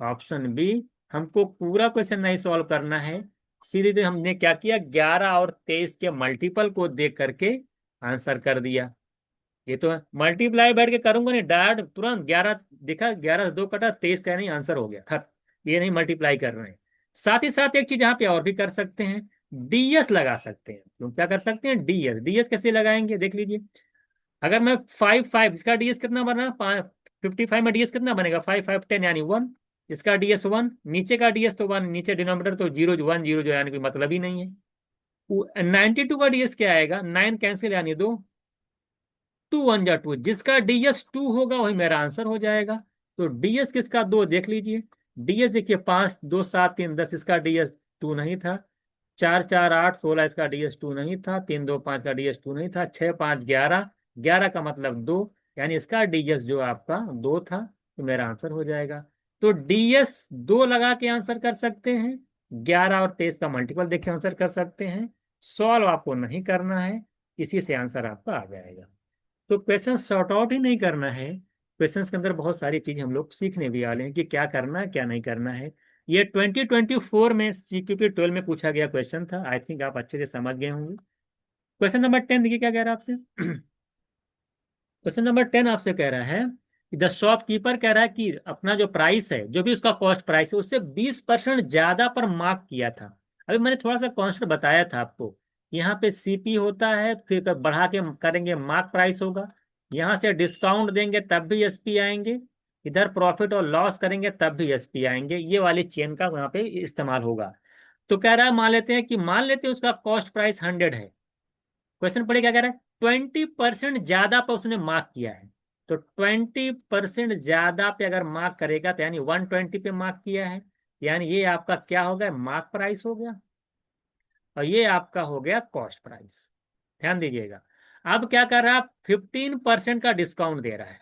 Option B. हमको पूरा क्वेश्चन नहीं सॉल्व करना है, सीधे सीधे हमने क्या किया, 11 और 23 के मल्टीपल को देख करके आंसर कर दिया। ये तो मल्टीप्लाई बैठ के करूंगा नहीं, डायरेक्ट तुरंत 11 देखा, 11 से 2 कटा, 23 का नहीं, आंसर हो गया खत्म। ये नहीं मल्टीप्लाई कर रहे हैं। साथ ही साथ एक चीज यहाँ पे और भी कर सकते हैं, डीएस लगा सकते हैं। तो क्या कर सकते हैं, डीएस। डीएस कैसे लगाएंगे देख लीजिए। अगर मैं 5 5, इसका डीएस कितना बना, 55 में डीएस कितना बनेगा, 5 5 10 यानी 1। इसका डीएस 1, नीचे का डीएस तो 1, नीचे डिनोमिनेटर तो 0 1 0 जो यानी कोई मतलब ही नहीं है। 92 का डीएस क्या आएगा, 9 कैंसिल यानी 2, 2 1 जा 2, जिसका डीएस 2 होगा वही मेरा आंसर हो जाएगा। तो डीएस किसका, 2 देख लीजिए। डीएस देखिए 5 2 7 3 10, इसका डीएस 2 नहीं था। 4 4 8 16, इसका डीएस 2 नहीं था। 3 2 5 का डीएस 2 नहीं था। 6 5 11, 11 का मतलब 2, यानी इसका डीएस जो आपका 2 था। तो मेरा आंसर हो जाएगा। तो डीएस 2 लगा के आंसर कर सकते हैं, 11 और 23 का मल्टीपल देख के आंसर कर सकते हैं। सॉल्व आपको नहीं करना है, इसी से आंसर आपका आ जाएगा। तो क्वेश्चन सॉर्ट आउट ही नहीं करना है, क्वेश्चंस के अंदर बहुत सारी चीज हम लोग सीखने भी वाले हैं कि क्या करना है क्या नहीं करना है। ये 2024 में CQP 12 में पूछा गया क्वेश्चन था, आई थिंक आप अच्छे से समझ गए होंगे। क्वेश्चन नंबर 10 देखिए क्या कह रहा है आपसे। क्वेश्चन नंबर 10 आपसे कह रहा है कि द शॉपकीपर कह रहा है कि अपना जो प्राइस है, जो भी उसका कॉस्ट प्राइस है, उससे 20% ज्यादा पर मार्क किया था। अभी मैंने थोड़ा सा कॉन्सेप्ट बताया था आपको यहाँ पे सीपी होता है, फिर बढ़ा के करेंगे मार्क प्राइस होगा, यहाँ से डिस्काउंट देंगे तब भी एसपी आएंगे, इधर प्रॉफिट और लॉस करेंगे तब भी एसपी आएंगे। ये वाली चेन का यहाँ पे इस्तेमाल होगा। तो कह रहा है, मान लेते हैं उसका कॉस्ट प्राइस 100 है। क्वेश्चन पढ़े क्या कह रहा है, 20% ज्यादा पे उसने मार्क किया है। तो 20% ज्यादा पे अगर मार्क करेगा तो यानी 120 पे मार्क किया है, यानी ये आपका क्या हो गया, मार्क प्राइस हो गया, और ये आपका हो गया कॉस्ट प्राइस। ध्यान दीजिएगा। अब क्या कर रहा है, 15% का डिस्काउंट दे रहा है।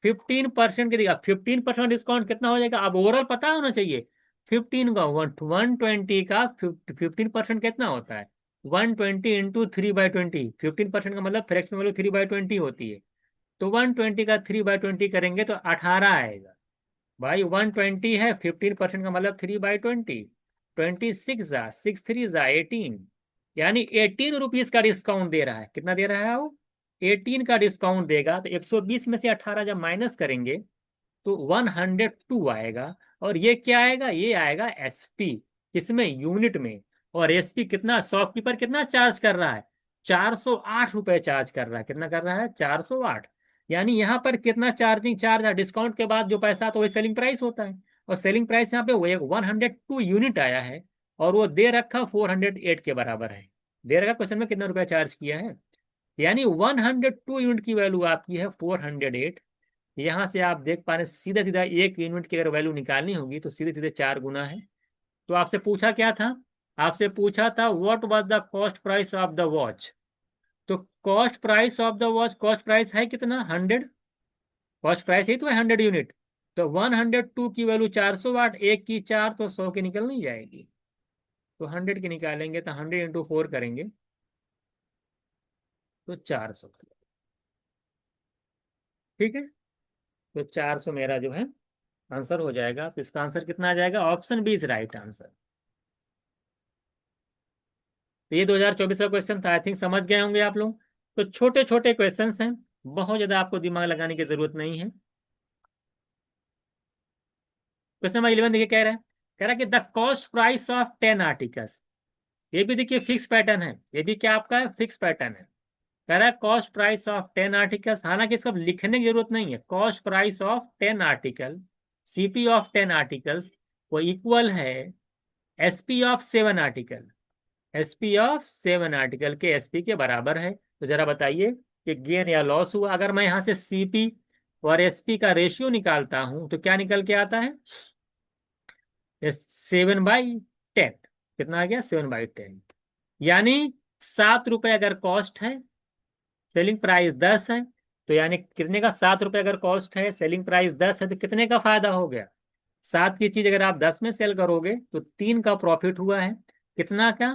15% के देगा, 15% डिस्काउंट कितना हो जाएगा, अब ओवरऑल पता होना चाहिए। 15 का 120 का 15% कितना होता है, 120 इंटू 3/20। 15% का मतलब फ्रैक्शन वैल्यू 3/20 होती है। तो 120 का 3/20 करेंगे तो 18 आएगा। भाई 120 है, 15% का मतलब 3/20, 26 सिक्स थ्री जा 18, यानी 18 रुपीज का डिस्काउंट दे रहा है। कितना दे रहा है वो, 18 का डिस्काउंट देगा। तो 120 में से 18 जब माइनस करेंगे तो 102 आएगा। और ये क्या आएगा, ये आएगा एसपी, इसमें यूनिट में। और एसपी कितना, शॉपकीपर कितना चार्ज कर रहा है, 408 रुपए चार्ज कर रहा है। कितना कर रहा है, 408। यानी यहाँ पर कितना चार्जिंग चार्ज है, डिस्काउंट के बाद जो पैसा आता है वही सेलिंग प्राइस होता है। और सेलिंग प्राइस यहाँ पे वो 102 यूनिट आया है, और वो दे रखा 408 के बराबर है। दे रखा क्वेश्चन में कितना रुपया चार्ज किया है, यानी 102 यूनिट की वैल्यू आपकी है 408। यहां से आप देख पा रहे हैं, सीधा सीधा एक यूनिट की अगर वैल्यू निकालनी होगी तो सीधे सीधे 4 गुना है। तो आपसे पूछा क्या था, आपसे पूछा था what was the cost price of the watch. तो cost price of the watch, cost price है कितना, 100। कॉस्ट प्राइस ही तो है 100 यूनिट। तो 102 की वैल्यू 408, एक की 4 तो 100 की निकल नहीं जाएगी। तो 100 की निकालेंगे तो 100 इंटू 4 करेंगे तो 400। ठीक है, तो 400 मेरा जो है आंसर हो जाएगा। तो इसका आंसर कितना आ जाएगा, option B is right answer. तो ये 2024 का क्वेश्चन था, आई थिंक समझ गए होंगे आप लोग। तो छोटे छोटे क्वेश्चंस हैं, बहुत ज्यादा आपको दिमाग लगाने की जरूरत नहीं है। क्वेश्चन नंबर 11 देखिए, कह रहा है कि the cost price of 10 articles. ये भी देखिए फिक्स पैटर्न है, ये भी क्या आपका है, फिक्स पैटर्न है। कह रहा है कॉस्ट प्राइस ऑफ 10 आर्टिकल्स, हालांकि इसको लिखने की जरूरत नहीं है। Cost price of 10 article, CP of 10 articles वो इक्वल है SP of 7 article. SP of 7 article के एसपी के बराबर है। तो जरा बताइए कि गेन या लॉस हुआ। अगर मैं यहां से सीपी और एसपी का रेशियो निकालता हूं तो क्या निकल के आता है, 7/10। कितना आ गया, 7/10। यानी 7 रुपए अगर कॉस्ट है, सेलिंग प्राइस 10 है, तो यानी कितने का, 7 रुपए अगर कॉस्ट है, सेलिंग प्राइस 10 है, तो कितने का फायदा हो गया, 7 की चीज अगर आप 10 में सेल करोगे तो 3 का प्रॉफिट हुआ है। कितना का,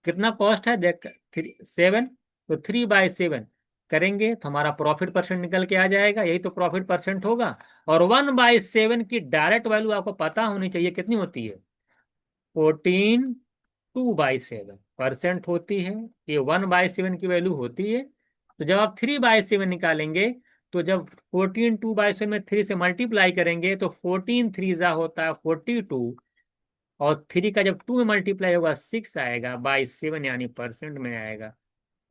कितना कॉस्ट है देख, 7, तो 3/7 करेंगे तो हमारा प्रॉफिट परसेंट निकल के आ जाएगा। यही तो प्रॉफिट परसेंट होगा। और 1/7 की डायरेक्ट वैल्यू आपको पता होनी चाहिए कितनी होती है, 14 2/7% होती है। ये 1/7 की वैल्यू होती है। तो जब आप 3/7 निकालेंगे, तो जब 14 2/7 में 3 से मल्टीप्लाई करेंगे तो 14 3 जा होता है 42, और 3 का जब 2 में मल्टीप्लाई होगा 6 आएगा, बाई 7 यानी परसेंट में आएगा।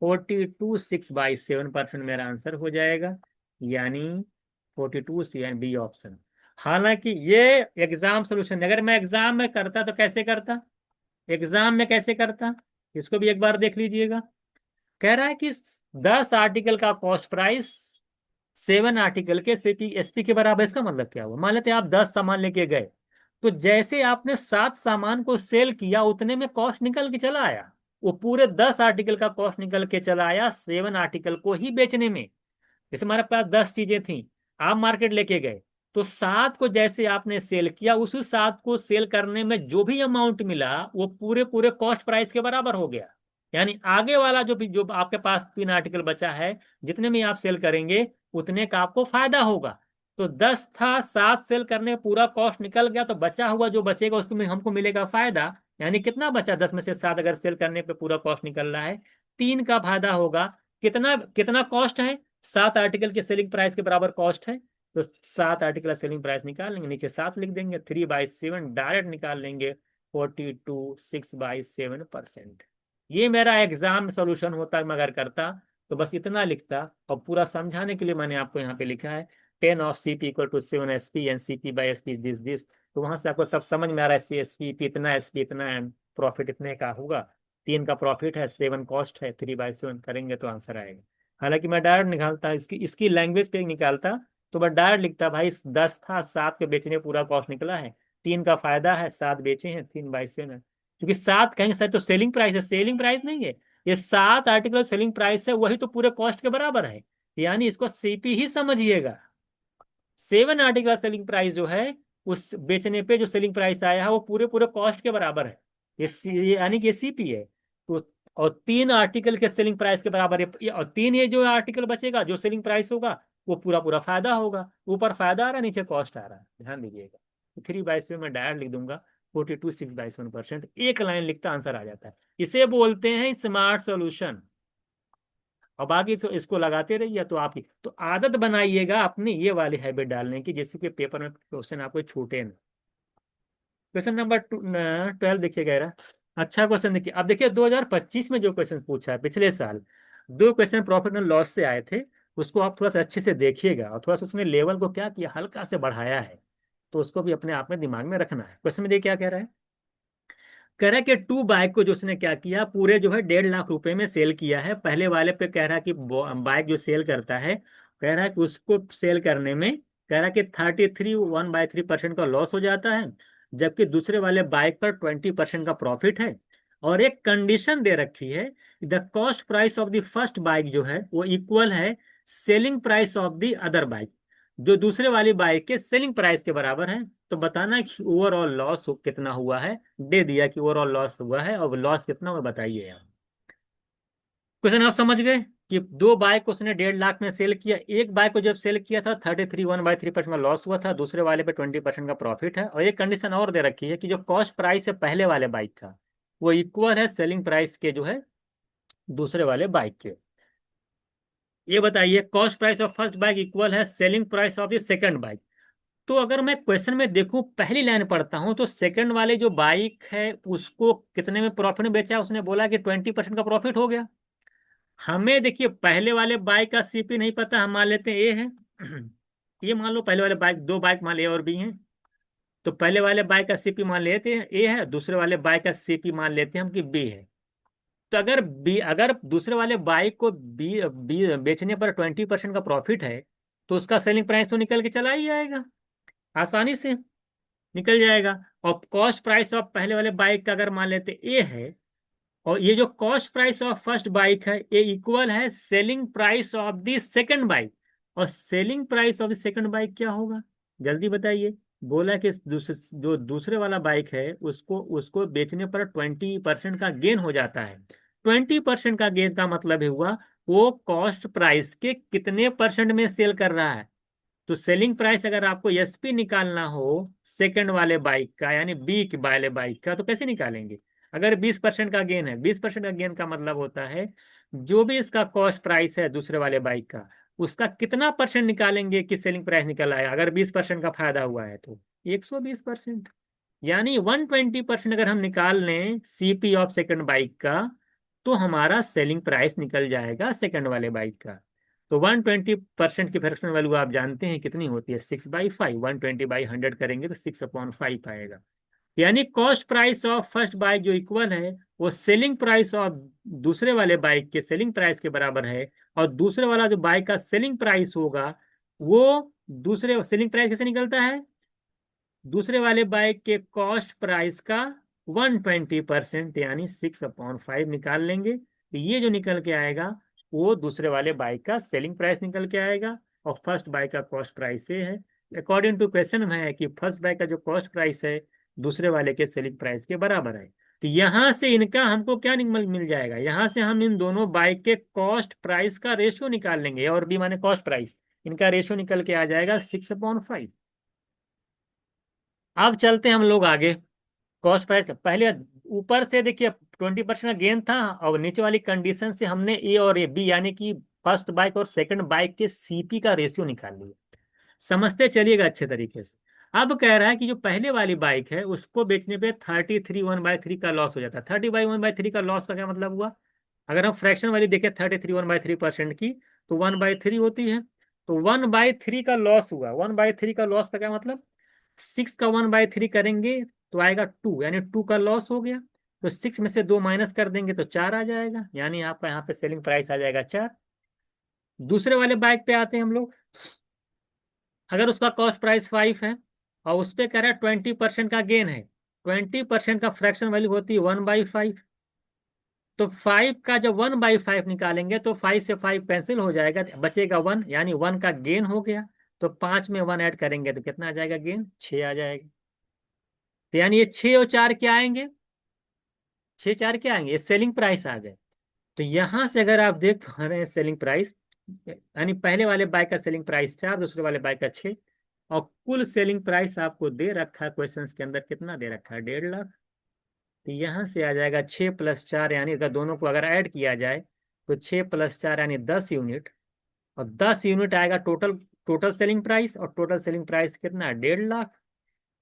42 6/7% मेरा आंसर हो जाएगा, यानी 42 सी एंड बी ऑप्शन। हालांकि ये एग्जाम सोल्यूशन, अगर मैं एग्जाम में करता तो कैसे करता, एग्जाम में कैसे करता, इसको भी एक बार देख लीजिएगा। कह रहा है कि 10 आर्टिकल का कॉस्ट प्राइस 7 आर्टिकल के सीपी एसपी के बराबर। इसका मतलब क्या हुआ, मान लेते हैं आप 10 सामान लेके गए, तो जैसे आपने 7 सामान को सेल किया उतने में कॉस्ट निकल के चला आया, वो पूरे 10 आर्टिकल का कॉस्ट निकल के चला आया 7 आर्टिकल को ही बेचने में। जैसे हमारे पास 10 चीजें थी, आप मार्केट लेके गए, तो 7 को जैसे आपने सेल किया, उसी 7 को सेल करने में जो भी अमाउंट मिला वो पूरे पूरे कॉस्ट प्राइस के बराबर हो गया। यानी आगे वाला जो आपके पास 3 आर्टिकल बचा है, जितने में आप सेल करेंगे उतने का आपको फायदा होगा। तो 10 था, 7 सेल करने में पूरा कॉस्ट निकल गया, तो बचा हुआ जो बचेगा उसमें हमको मिलेगा फायदा। यानी कितना बचा, 10 में से 7 अगर सेल करने पे पूरा कॉस्ट निकल रहा है, 3 का फायदा होगा। कितना कितना कॉस्ट है, 7 आर्टिकल के सेलिंग प्राइस के बराबर कॉस्ट है। तो 7 आर्टिकल सेलिंग प्राइस निकाल लेंगे, नीचे 7 लिख देंगे, 3/7 डायरेक्ट निकाल लेंगे, 42 6/7%। ये मेरा एग्जाम सॉल्यूशन होता मैं अगर करता तो बस इतना लिखता, और पूरा समझाने के लिए मैंने आपको यहाँ पे लिखा है 10 of CP = 7 SP and CP/SP this. तो वहां से आपको सब समझ में आ रहा है, SP इतना, SP इतना, एंड प्रॉफिट इतने का होगा। 3 का प्रॉफिट है, 7 कॉस्ट है, 3/7 करेंगे तो आंसर आएगा। हालांकि मैं डायरेक्ट निकालता, इसकी इसकी लैंग्वेज पे निकालता तो मैं डायरेक्ट लिखता, भाई 10 था, 7 के बेचने पूरा कॉस्ट निकला है, 3 का फायदा है, 7 बेचे हैं, 3/7। क्योंकि 7 कहेंगे सर तो सेलिंग प्राइस है, सेलिंग प्राइस नहीं है, ये 7 आर्टिकल सेलिंग प्राइस है, वही तो पूरे कॉस्ट के बराबर है, यानी इसको सीपी ही समझिएगा। 7 आर्टिकल सेलिंग प्राइस जो है, उस बेचने पे जो सेलिंग प्राइस आया है वो पूरे पूरे कॉस्ट के बराबर है, यानी कि सीपी है। तो और 3 आर्टिकल के सेलिंग प्राइस के बराबर है, और 3 ये जो आर्टिकल बचेगा जो सेलिंग प्राइस होगा वो पूरा पूरा फायदा होगा। ऊपर फायदा आ रहा है, नीचे कॉस्ट आ रहा है, ध्यान दीजिएगा। 3/7 में डायरेक्ट लिख दूंगा 42 6/7%, एक लाइन लिखता आंसर आ जाता है। इसे बोलते हैं स्मार्ट सॉल्यूशन। और बाकी इसको लगाते रहिए, तो आप तो आदत बनाइएगा अपनी ये वाली हैबिट डालने की, जिससे कि पेपर में क्वेश्चन आपको छूटे ना। क्वेश्चन नंबर 12 देखिए गहरा, अच्छा क्वेश्चन देखिए। अब देखिए 2025 में जो क्वेश्चन पूछा है पिछले साल, 2 क्वेश्चन प्रॉफिट एंड लॉस से आए थे, उसको आप थोड़ा सा अच्छे से देखिएगा, और थोड़ा सा उसने लेवल को क्या किया, हल्का से बढ़ाया है, तो उसको भी अपने आप में दिमाग में रखना है। क्वेश्चन में देखिए क्या कह रहा है। कह रहा है कि 2 बाइक को जो उसने क्या किया, पूरे जो है 1.5 लाख रुपए में सेल किया है। पहले वाले पे कह रहा है कि बाइक जो सेल करता है, कह रहा है कि उसको सेल करने में कह रहा है कि 33 1/3% का लॉस हो जाता है, जबकि दूसरे वाले बाइक पर 20% का प्रॉफिट है। और एक कंडीशन दे रखी है, the cost price of the first bike जो है वो इक्वल है selling price of the other bike, जो दूसरे वाली बाइक के सेलिंग प्राइस के बराबर है। तो बताना कि ओवरऑल लॉस कितना हुआ है, दे दिया कि ओवरऑल लॉस हुआ है, और लॉस कितना हुआ बताइए आप। क्वेश्चन आप समझ गए कि 2 बाइक को उसने 1.5 लाख में सेल किया, एक बाइक को जब सेल किया था 33 1/3% का लॉस हुआ था, दूसरे वाले पे 20% का प्रॉफिट है। और एक कंडीशन और दे रखी है कि जो कॉस्ट प्राइस है पहले वाले बाइक का, वो इक्वल है सेलिंग प्राइस के जो है दूसरे वाले बाइक के। ये बताइए, cost price of first bike equal है selling price of the second bike. तो अगर मैं क्वेश्चन में देखूं, पहली लाइन पढ़ता हूं, तो सेकंड वाले जो बाइक है उसको कितने में प्रॉफिट में बेचा, उसने बोला कि 20% का प्रॉफिट हो गया। हमें देखिए पहले वाले बाइक का सीपी नहीं पता, हम मान लेते हैं ए है। ये मान लो पहले वाले बाइक, 2 बाइक मान ले और बी हैं, तो पहले वाले बाइक का सीपी मान लेते हैं ए है, दूसरे वाले बाइक का सीपी मान लेते हैं हम कि बी है। तो अगर दूसरे वाले बाइक को बी बेचने पर 20% का प्रॉफिट है, तो उसका सेलिंग प्राइस तो निकल के चला ही आएगा, आसानी से निकल जाएगा। और कॉस्ट प्राइस ऑफ पहले वाले बाइक का अगर मान लेते ए है, और ये जो cost price of first bike है ये इक्वल है selling price of the second bike. और selling price of the second bike क्या होगा, जल्दी बताइए। बोला कि जो दूसरे वाला बाइक है उसको उसको बेचने पर 20% का गेन हो जाता है। 20% का गेन का मतलब है हुआ वो कॉस्ट प्राइस के कितने परसेंट में सेल कर रहा है। तो सेलिंग प्राइस अगर आपको एसपी निकालना हो सेकंड वाले बाइक का, यानी बी के वाले बाइक का, तो कैसे निकालेंगे। अगर 20% का गेन है, 20% का गेन का मतलब होता है जो भी इसका कॉस्ट प्राइस है दूसरे वाले बाइक का, उसका कितना परसेंट निकालेंगे कि सेलिंग प्राइस निकल आया। अगर 20% का फायदा हुआ है तो 120%, यानी 120% अगर हम निकाल लें सीपी ऑफ सेकंड बाइक का, तो हमारा सेलिंग प्राइस निकल जाएगा सेकंड वाले बाइक का। तो 120% की फ्रैक्शनल वैल्यू आप जानते हैं कितनी होती है, 6/5। 120/100 करेंगे तो 6/5 आएगा। यानी cost price of first bike जो इक्वल है वो सेलिंग प्राइस ऑफ दूसरे वाले बाइक के सेलिंग प्राइस के बराबर है। और दूसरे वाला जो बाइक का सेलिंग प्राइस होगा, वो दूसरे सेलिंग प्राइस कैसे निकलता है, दूसरे वाले बाइक के कॉस्ट प्राइस का 120%, यानी 6/5 निकाल लेंगे, तो ये जो निकल के आएगा वो दूसरे वाले बाइक का सेलिंग प्राइस निकल के आएगा, और फर्स्ट बाइक का कॉस्ट प्राइस ये है। अकॉर्डिंग टू क्वेश्चन में है कि फर्स्ट बाइक का जो कॉस्ट प्राइस है दूसरे वाले के सेलिंग प्राइस के बराबर है। तो यहां से इनका हमको क्या मिल जाएगा, यहां से हम इन दोनों बाइक के कॉस्ट प्राइस का रेशियो निकाल लेंगे, ए और बी माने कॉस्ट प्राइस, इनका रेशियो निकल के आ जाएगा 6/5। अब चलते हैं हम लोग आगे। कॉस्ट प्राइस का पहले ऊपर से देखिए 20% का गेन था, और नीचे वाली कंडीशन से हमने ए और ए बी यानी कि फर्स्ट बाइक और सेकंड बाइक के सीपी का रेशियो निकाल लिया। समझते चलिएगा अच्छे तरीके से। अब कह रहा है कि जो पहले वाली बाइक है उसको बेचने पे 33 1/3 का लॉस हो जाता है। 30/1/3 का लॉस का क्या मतलब हुआ? अगर हम फ्रैक्शन वाली देखें 33 1/3% की, तो 1/3 होती है। तो 1/3 का लॉस हुआ। 1/3 का लॉस का क्या मतलब? 6 का 1/3 करेंगे तो आएगा 2, यानी 2 का लॉस हो गया। तो 6 में से 2 माइनस कर देंगे तो 4 आ जाएगा, यानी आपका यहाँ पे सेलिंग प्राइस आ जाएगा 4। दूसरे वाले बाइक पे आते हैं हम लोग। अगर उसका कॉस्ट प्राइस 5 है और उस पे कह रहा है 20% का गेन है, 20% का फ्रैक्शन वैल्यू होती है 1/5। तो 5 का जब 1/5 निकालेंगे तो 5 से 5 कैंसिल हो जाएगा, बचेगा 1, यानी 1 का गेन हो गया। तो 5 में 1 ऐड करेंगे तो कितना आ जाएगा? गेन 6 आ जाएगा। तो यानी ये 6 और 4 क्या आएंगे? 6 4 क्या आएंगे? ये सेलिंग प्राइस आ गए। तो यहां से अगर आप देख पा रहे हैं सेलिंग प्राइस, यानी पहले वाले बाइक का सेलिंग प्राइस 4, दूसरे वाले बाइक का 6, और कुल सेलिंग प्राइस आपको दे रखा है क्वेश्चंस के अंदर, कितना दे रखा है? 1.5 लाख। तो यहां से आ जाएगा 6 + 4, यानी अगर दोनों को अगर ऐड किया जाए तो 6 + 4 यानी 10 यूनिट। और 10 यूनिट आएगा टोटल, टोटल सेलिंग प्राइस। और टोटल सेलिंग प्राइस कितना है? 1.5 लाख।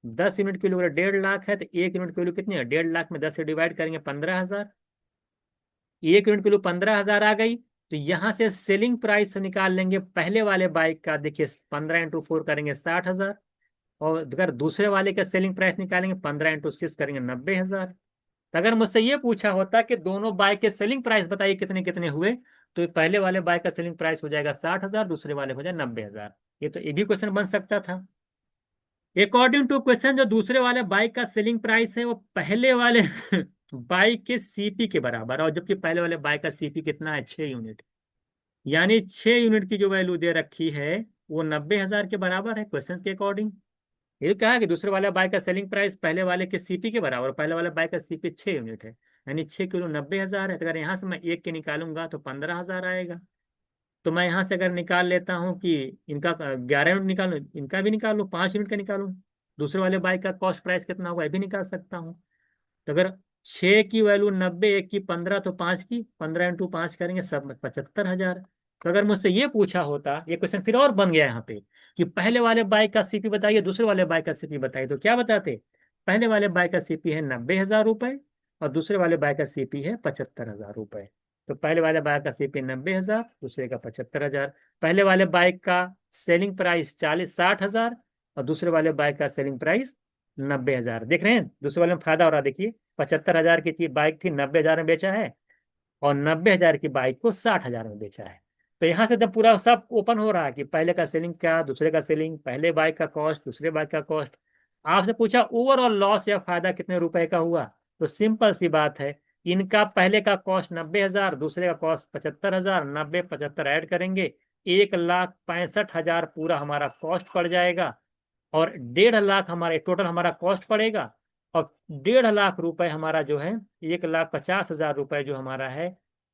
10 यूनिट की वैल्यू अगर 1.5 लाख है तो 1 यूनिट की वैल्यू कितनी है? 1.5 लाख में 10 से डिवाइड करेंगे 15,000। 1 यूनिट की वैल्यू 15,000 आ गई। तो यहां से सेलिंग प्राइस निकाल लेंगे पहले वाले बाइक का। देखिए 15 × 4 करेंगे 60,000। और अगर दूसरे वाले का सेलिंग प्राइस निकालेंगे 15 × 6 करेंगे 90,000। तो अगर मुझसे ये पूछा होता कि दोनों बाइक के सेलिंग प्राइस बताइए कितने कितने हुए, तो पहले वाले बाइक का सेलिंग प्राइस हो जाएगा 60,000, दूसरे वाले हो जाए 90,000। ये तो ये भी क्वेश्चन बन सकता था। अकॉर्डिंग टू क्वेश्चन, जो दूसरे वाले बाइक का सेलिंग प्राइस है वो पहले वाले बाइक के सीपी के बराबर है, और जबकि पहले वाले बाइक का सीपी कितना है? 6 यूनिट। यानी 6 यूनिट की जो वैल्यू दे रखी है वो 90,000 के बराबर है क्वेश्चन के अकॉर्डिंग। ये कहा कि दूसरे वाले बाइक का सेलिंग प्राइस पहले वाले के सीपी के बराबर, पहले वाले बाइक का सीपी 6 यूनिट है, यानी 6 किलो 90,000 है। तो अगर यहाँ से मैं एक के निकालूंगा तो 15,000 आएगा। तो मैं यहाँ से अगर निकाल लेता हूँ कि इनका 11 यूनिट निकालूं, इनका भी निकालूं, 5 यूनिट का निकालूं, दूसरे वाले बाइक का कॉस्ट प्राइस कितना होगा ये भी निकाल सकता हूँ। तो अगर 6 की वैल्यू 90, एक की 15, तो 5 की 15 × 5 करेंगे सब में 75,000। तो अगर मुझसे ये पूछा होता, ये क्वेश्चन फिर और बन गया यहाँ पे कि पहले वाले बाइक का सीपी बताइए, दूसरे वाले बाइक का सीपी बताइए, तो क्या बताते? पहले वाले बाइक का सीपी है 90,000 रुपए और दूसरे वाले बाइक का सीपी है 75,000 रुपए। तो पहले वाले बाइक का सीपी 90,000, दूसरे का 75,000। पहले वाले बाइक का सेलिंग प्राइस 60,000 और दूसरे वाले बाइक का सेलिंग प्राइस 90,000। देख रहे हैं दूसरे वाले में फायदा हो रहा है। देखिए 75,000 की बाइक थी, 90,000 में बेचा है, और 90,000 की बाइक को 60,000 में बेचा है। तो यहाँ से जब पूरा सब ओपन हो रहा है कि पहले का सेलिंग क्या, दूसरे का सेलिंग, पहले बाइक का कॉस्ट, दूसरे बाइक का कॉस्ट। आपसे पूछा ओवरऑल लॉस या फायदा कितने रुपए का हुआ, तो सिंपल सी बात है, इनका पहले का कॉस्ट 90,000, दूसरे का कॉस्ट 75,000, 90 75 ऐड करेंगे 1,65,000 पूरा हमारा कॉस्ट पड़ जाएगा। और 1.5 लाख हमारे टोटल हमारा कॉस्ट पड़ेगा। और 1.5 लाख रुपए हमारा जो है, 1,50,000 रुपए जो हमारा है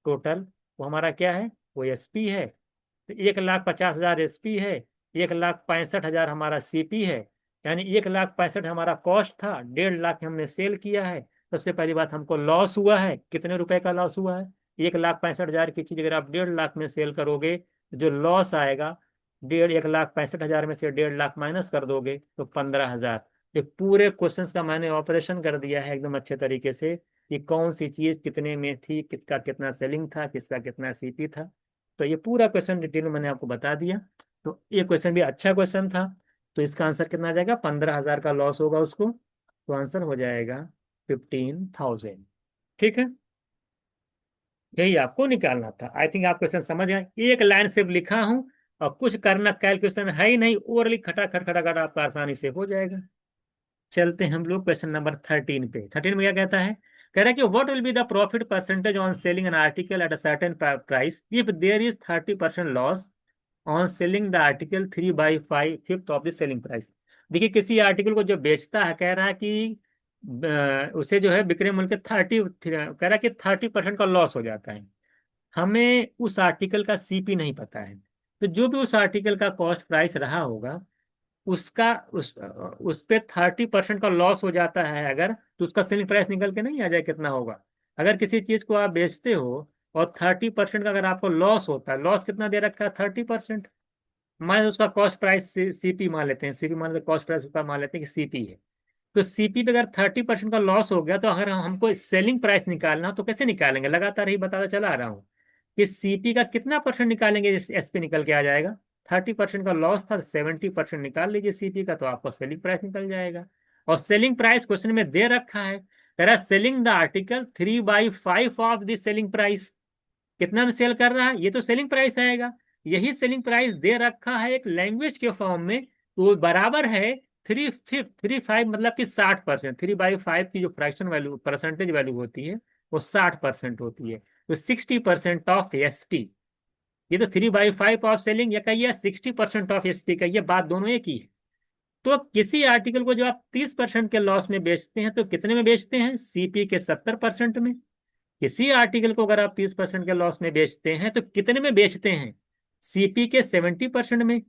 टोटल, वो हमारा क्या है? वो एसपी है। तो 1,50,000 एसपी है, 1,65,000 हमारा सीपी है, यानी 1,65,000 हमारा कॉस्ट था, 1.5 लाख हमने सेल किया है। सबसे पहली बात, हमको लॉस हुआ है, कितने रुपए का लॉस हुआ है? 1,65,000 की चीज अगर आप 1.5 लाख में सेल करोगे तो जो लॉस आएगा, 1,65,000 में से 1.5 लाख माइनस कर दोगे तो 15,000। ये पूरे क्वेश्चंस का मैंने ऑपरेशन कर दिया है एकदम अच्छे तरीके से कि कौन सी चीज कितने में थी, किसका कितना सेलिंग था, किसका कितना सीपी था। तो ये पूरा क्वेश्चन डिटेल में मैंने आपको बता दिया। तो ये क्वेश्चन भी अच्छा क्वेश्चन था। तो इसका आंसर कितना आ जाएगा? 15,000 का लॉस होगा उसको, तो आंसर हो जाएगा 15,000। ठीक है, यही आपको निकालना था। आई थिंक आप क्वेश्चन समझ गए। एक लाइन सिर्फ लिखा हूं और कुछ करना कैलकुलेशन है ही नहीं, ओरली खटाखट खटाखट आपका आसानी से हो जाएगा। चलते हैं हम लोग क्वेश्चन नंबर 13 पे। 13 में क्या कहता है? कह रहा है कि what will be the profit percentage on selling an article at a certain price if there is 30% loss on selling the article 3/5 of the selling price. देखिए किसी आर्टिकल को जो बेचता है, कह रहा है कि उसे जो है विक्रय मूल्य के 30, कह रहा है कि 30% का लॉस हो जाता है। हमें उस आर्टिकल का सीपी नहीं पता है, तो जो भी उस आर्टिकल का कॉस्ट प्राइस रहा होगा उसका उस पे 30% का लॉस हो जाता है अगर, तो उसका सेलिंग प्राइस निकल के नहीं आ जाए कितना होगा। अगर किसी चीज को आप बेचते हो और 30% का अगर आपको लॉस होता है, लॉस कितना दे रखा है? 30%। मान लो उसका कॉस्ट प्राइस सीपी मान लेते हैं, सीपी मान लेते कॉस्ट प्राइस उसका मान लेते हैं कि सीपी है। तो सीपी पे अगर 30% का लॉस हो गया, तो अगर हमको सेलिंग प्राइस निकालना हो तो कैसे निकालेंगे? लगातार ही बताता चला आ रहा हूँ कि सीपी का कितना परसेंट निकालेंगे, एस पे निकल के आ जाएगा। 30% का लॉस था, 70% निकाल लीजिए सीपी का, तो आपको सेलिंग प्राइस निकल जाएगा। और सेलिंग प्राइस क्वेश्चन में दे रखा है, कह रहा है selling the article 3/5 of the selling price. कितना में सेल कर रहा है, ये तो सेलिंग प्राइस आएगा। यही सेलिंग प्राइस दे रखा है एक लैंग्वेज के फॉर्म में, तो वो बराबर है 3/5 मतलब कि 60%। 3/5 की जो फ्रैक्शन वैल्यू परसेंटेज वैल्यू होती है वो 60% होती है। तो 60% ऑफ एसपी, ये तो 3/5 ऑफ सेलिंग, या कहिए 60% ऑफ एसपी, कहिए बात दोनों एक ही है। तो किसी आर्टिकल को जो आप 30% के लॉस में बेचते हैं तो कितने में बेचते हैं? सीपी के 70% में। किसी आर्टिकल को अगर आप 30% के लॉस में बेचते हैं तो कितने में बेचते हैं? सीपी के 70% में।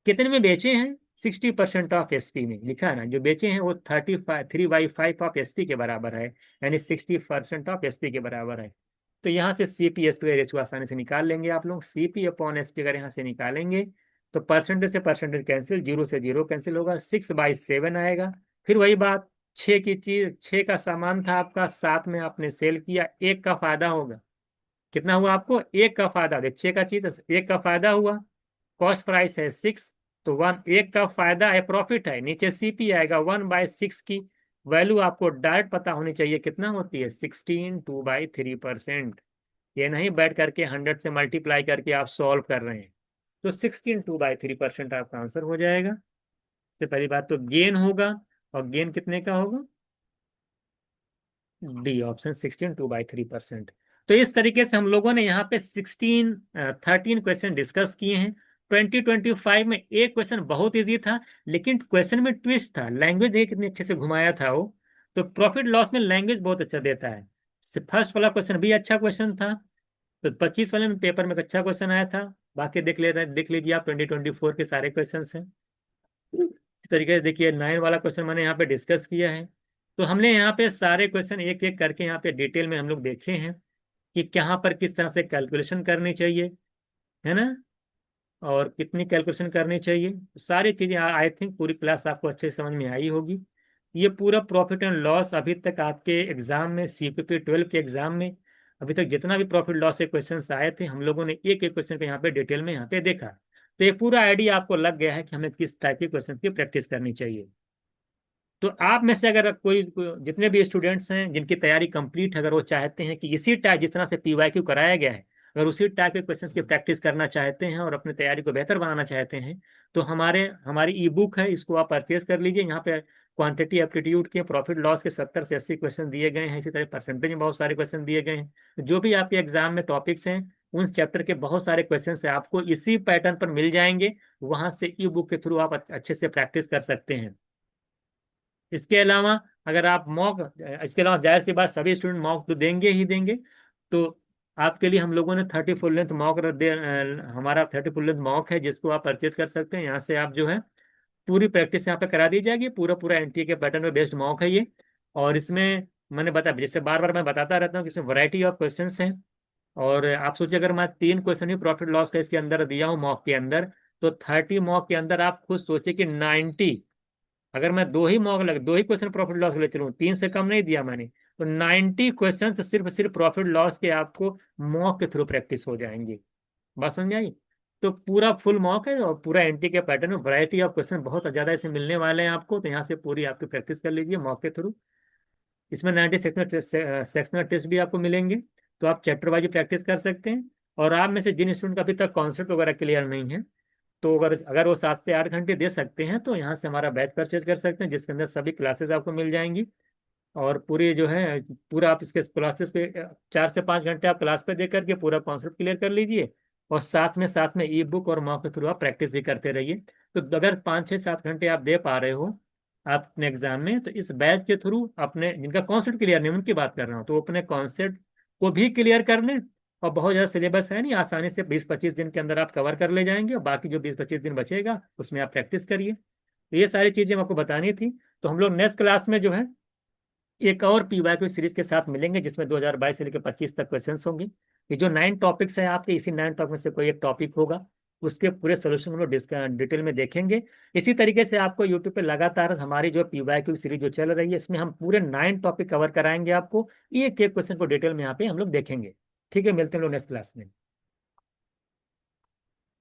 कितने में बेचे हैं? 60% ऑफ एसपी में। लिखा है ना, जो बेचे हैं वो 3/5 ऑफ एसपी के बराबर है, यानी 60% ऑफ एसपी के बराबर है। तो यहाँ से सीपी एसपी का रेशियो आसानी से निकाल लेंगे आप लोग। सीपी अपॉन एसपी अगर यहाँ से निकालेंगे तो परसेंटेज से परसेंटेज कैंसिल, जीरो से जीरो कैंसिल होगा, 6/7 आएगा। फिर वही बात, 6 का सामान था आपका, 7 में आपने सेल किया, 1 का फायदा होगा। कितना हुआ आपको? 1 का फायदा। 6 का चीज, 1 का फायदा हुआ। कॉस्ट प्राइस है 6, तो 1 का फायदा है, प्रॉफिट है, नीचे सीपी आएगा। 1/6 की वैल्यू आपको डायरेक्ट पता होनी चाहिए कितना होती है, 16/2/3%। ये नहीं बैठ करके 100 से मल्टीप्लाई करके आप सॉल्व कर रहे हैं। तो 16/2/3% आपका आंसर हो जाएगा। तो पहली बात तो गेन होगा, और गेन कितने का होगा? D option, 16/2/3%। तो इस तरीके से हम लोगों ने यहाँ पे 13 क्वेश्चन डिस्कस किए हैं। 2025 में एक क्वेश्चन बहुत इजी था, लेकिन क्वेश्चन में ट्विस्ट था, लैंग्वेज देखिए कितने अच्छे से घुमाया था वो। तो प्रॉफिट लॉस में लैंग्वेज बहुत अच्छा देता है। फर्स्ट वाला क्वेश्चन भी अच्छा क्वेश्चन था, तो 25 वाले में पेपर में एक अच्छा क्वेश्चन आया था। बाकी देख लीजिए आप, 2024 के सारे क्वेश्चन हैं। इस तरीके से देखिए 9 वाला क्वेश्चन मैंने यहाँ पे डिस्कस किया है। तो हमने यहाँ पे सारे क्वेश्चन एक एक करके यहाँ पे डिटेल में हम लोग देखे हैं कि कहाँ पर किस तरह से कैलकुलेशन करनी चाहिए, है ना, और कितनी कैलकुलेशन करनी चाहिए। सारी चीजें आई थिंक पूरी क्लास आपको अच्छे से समझ में आई होगी। ये पूरा प्रॉफिट एंड लॉस अभी तक आपके एग्जाम में, सीपीपी 12 के एग्जाम में अभी तक जितना भी प्रॉफिट लॉस के क्वेश्चन आए थे, हम लोगों ने एक एक क्वेश्चन को यहाँ पे डिटेल में यहाँ पे देखा। तो एक पूरा आइडिया आपको लग गया है कि हमें किस टाइप के क्वेश्चन की प्रैक्टिस करनी चाहिए। तो आप में से अगर जितने भी स्टूडेंट्स हैं जिनकी तैयारी कंप्लीट है, अगर वो चाहते हैं कि इसी टाइप जिस तरह से पीवाईक्यू कराया गया है, अगर उसी टाइप के क्वेश्चंस की प्रैक्टिस करना चाहते हैं और अपनी तैयारी को बेहतर बनाना चाहते हैं, तो हमारी ई बुक है, इसको आप परचेज कर लीजिए। यहाँ पे क्वांटिटी एप्टीट्यूड के, प्रॉफिट लॉस के 70 से 80 क्वेश्चन दिए गए हैं। इसी तरह परसेंटेज में बहुत सारे क्वेश्चन दिए गए हैं। जो भी आपके एग्जाम में टॉपिक्स हैं, उन चैप्टर के बहुत सारे क्वेश्चन से आपको इसी पैटर्न पर मिल जाएंगे। वहां से ई बुक के थ्रू आप अच्छे से प्रैक्टिस कर सकते हैं। इसके अलावा अगर आप मॉक, इसके अलावा जाहिर सी बात सभी स्टूडेंट मॉक तो देंगे ही देंगे। तो आपके लिए हम लोगों ने 30 फुल लेंथ मॉक हमारा 30 फुल लेंथ मॉक है, जिसको आप परचेज कर सकते हैं। यहाँ से आप जो है पूरी प्रैक्टिस यहाँ पे करा दी जाएगी। पूरा पूरा एनटीए के पैटर्न पे बेस्ड मॉक है ये। और इसमें मैंने बताया, जैसे बार बार मैं बताता रहता हूँ कि इसमें वैरायटी ऑफ क्वेश्चंस हैं। और आप सोचिए, अगर मैं 3 क्वेश्चन ही प्रॉफिट लॉस का इसके अंदर दिया हूँ मॉक के अंदर, तो 30 मॉक के अंदर आप खुद सोचिए कि 90, अगर मैं दो ही क्वेश्चन प्रॉफिट लॉस के लिए चलूँ, 3 से कम नहीं दिया मैंने, तो 90 क्वेश्चन सिर्फ सिर्फ प्रॉफिट लॉस के आपको मॉक के थ्रू प्रैक्टिस हो जाएंगे। बात समझ आई? तो पूरा फुल मॉक है, और पूरा एनटी के पैटर्न में वैरायटी ऑफ क्वेश्चन बहुत ज्यादा ऐसे मिलने वाले हैं आपको। तो यहाँ से पूरी आपकी प्रैक्टिस कर लीजिए मॉक के थ्रू। इसमें 90 सेक्शनल टेस्ट भी आपको मिलेंगे, तो आप चैप्टर वाइज प्रैक्टिस कर सकते हैं। और आप में से जिन स्टूडेंट का अभी तक कॉन्सेप्ट वगैरह क्लियर नहीं है, तो अगर अगर वो 7 से 8 घंटे दे सकते हैं, तो यहाँ से हमारा बैच परचेज कर सकते हैं, जिसके अंदर सभी क्लासेस आपको मिल जाएंगी। और पूरी जो है, पूरा आप इसके क्लासेस पे 4 से 5 घंटे आप क्लास पे दे करके पूरा कॉन्सेप्ट क्लियर कर लीजिए। और साथ में ई बुक और मॉक के थ्रू आप प्रैक्टिस भी करते रहिए। तो अगर 5 6 7 घंटे आप दे पा रहे हो आप अपने एग्जाम में, तो इस बैच के थ्रू अपने, जिनका कॉन्सेप्ट क्लियर नहीं उनकी बात कर रहा हूँ, तो वो अपने कॉन्सेप्ट को भी क्लियर कर लें। और बहुत ज़्यादा सिलेबस है नहीं, आसानी से 20 25 दिन के अंदर आप कवर कर ले जाएंगे, और बाकी जो 20 25 दिन बचेगा उसमें आप प्रैक्टिस करिए। तो ये सारी चीज़ें हम आपको बतानी थी। तो हम लोग नेक्स्ट क्लास में जो है एक और पीवाईक्यू सीरीज के साथ मिलेंगे, जिसमें 2022 से लेकर 25 तक क्वेश्चंस होंगे। ये जो 9 टॉपिक्स हैं आपके, इसी 9 टॉपिक में से कोई एक टॉपिक होगा। उसके पूरे सोल्यूशन हम लोग डिटेल में देखेंगे। इसी तरीके से आपको यूट्यूब पे लगातार हमारी जो पीवाईक्यू सीरीज जो चल रही है, इसमें हम पूरे 9 टॉपिक कवर कराएंगे आपको, एक एक क्वेश्चन को डिटेल में यहाँ पे हम लोग देखेंगे। ठीक है, मिलते हैं हम लोग नेक्स्ट क्लास में।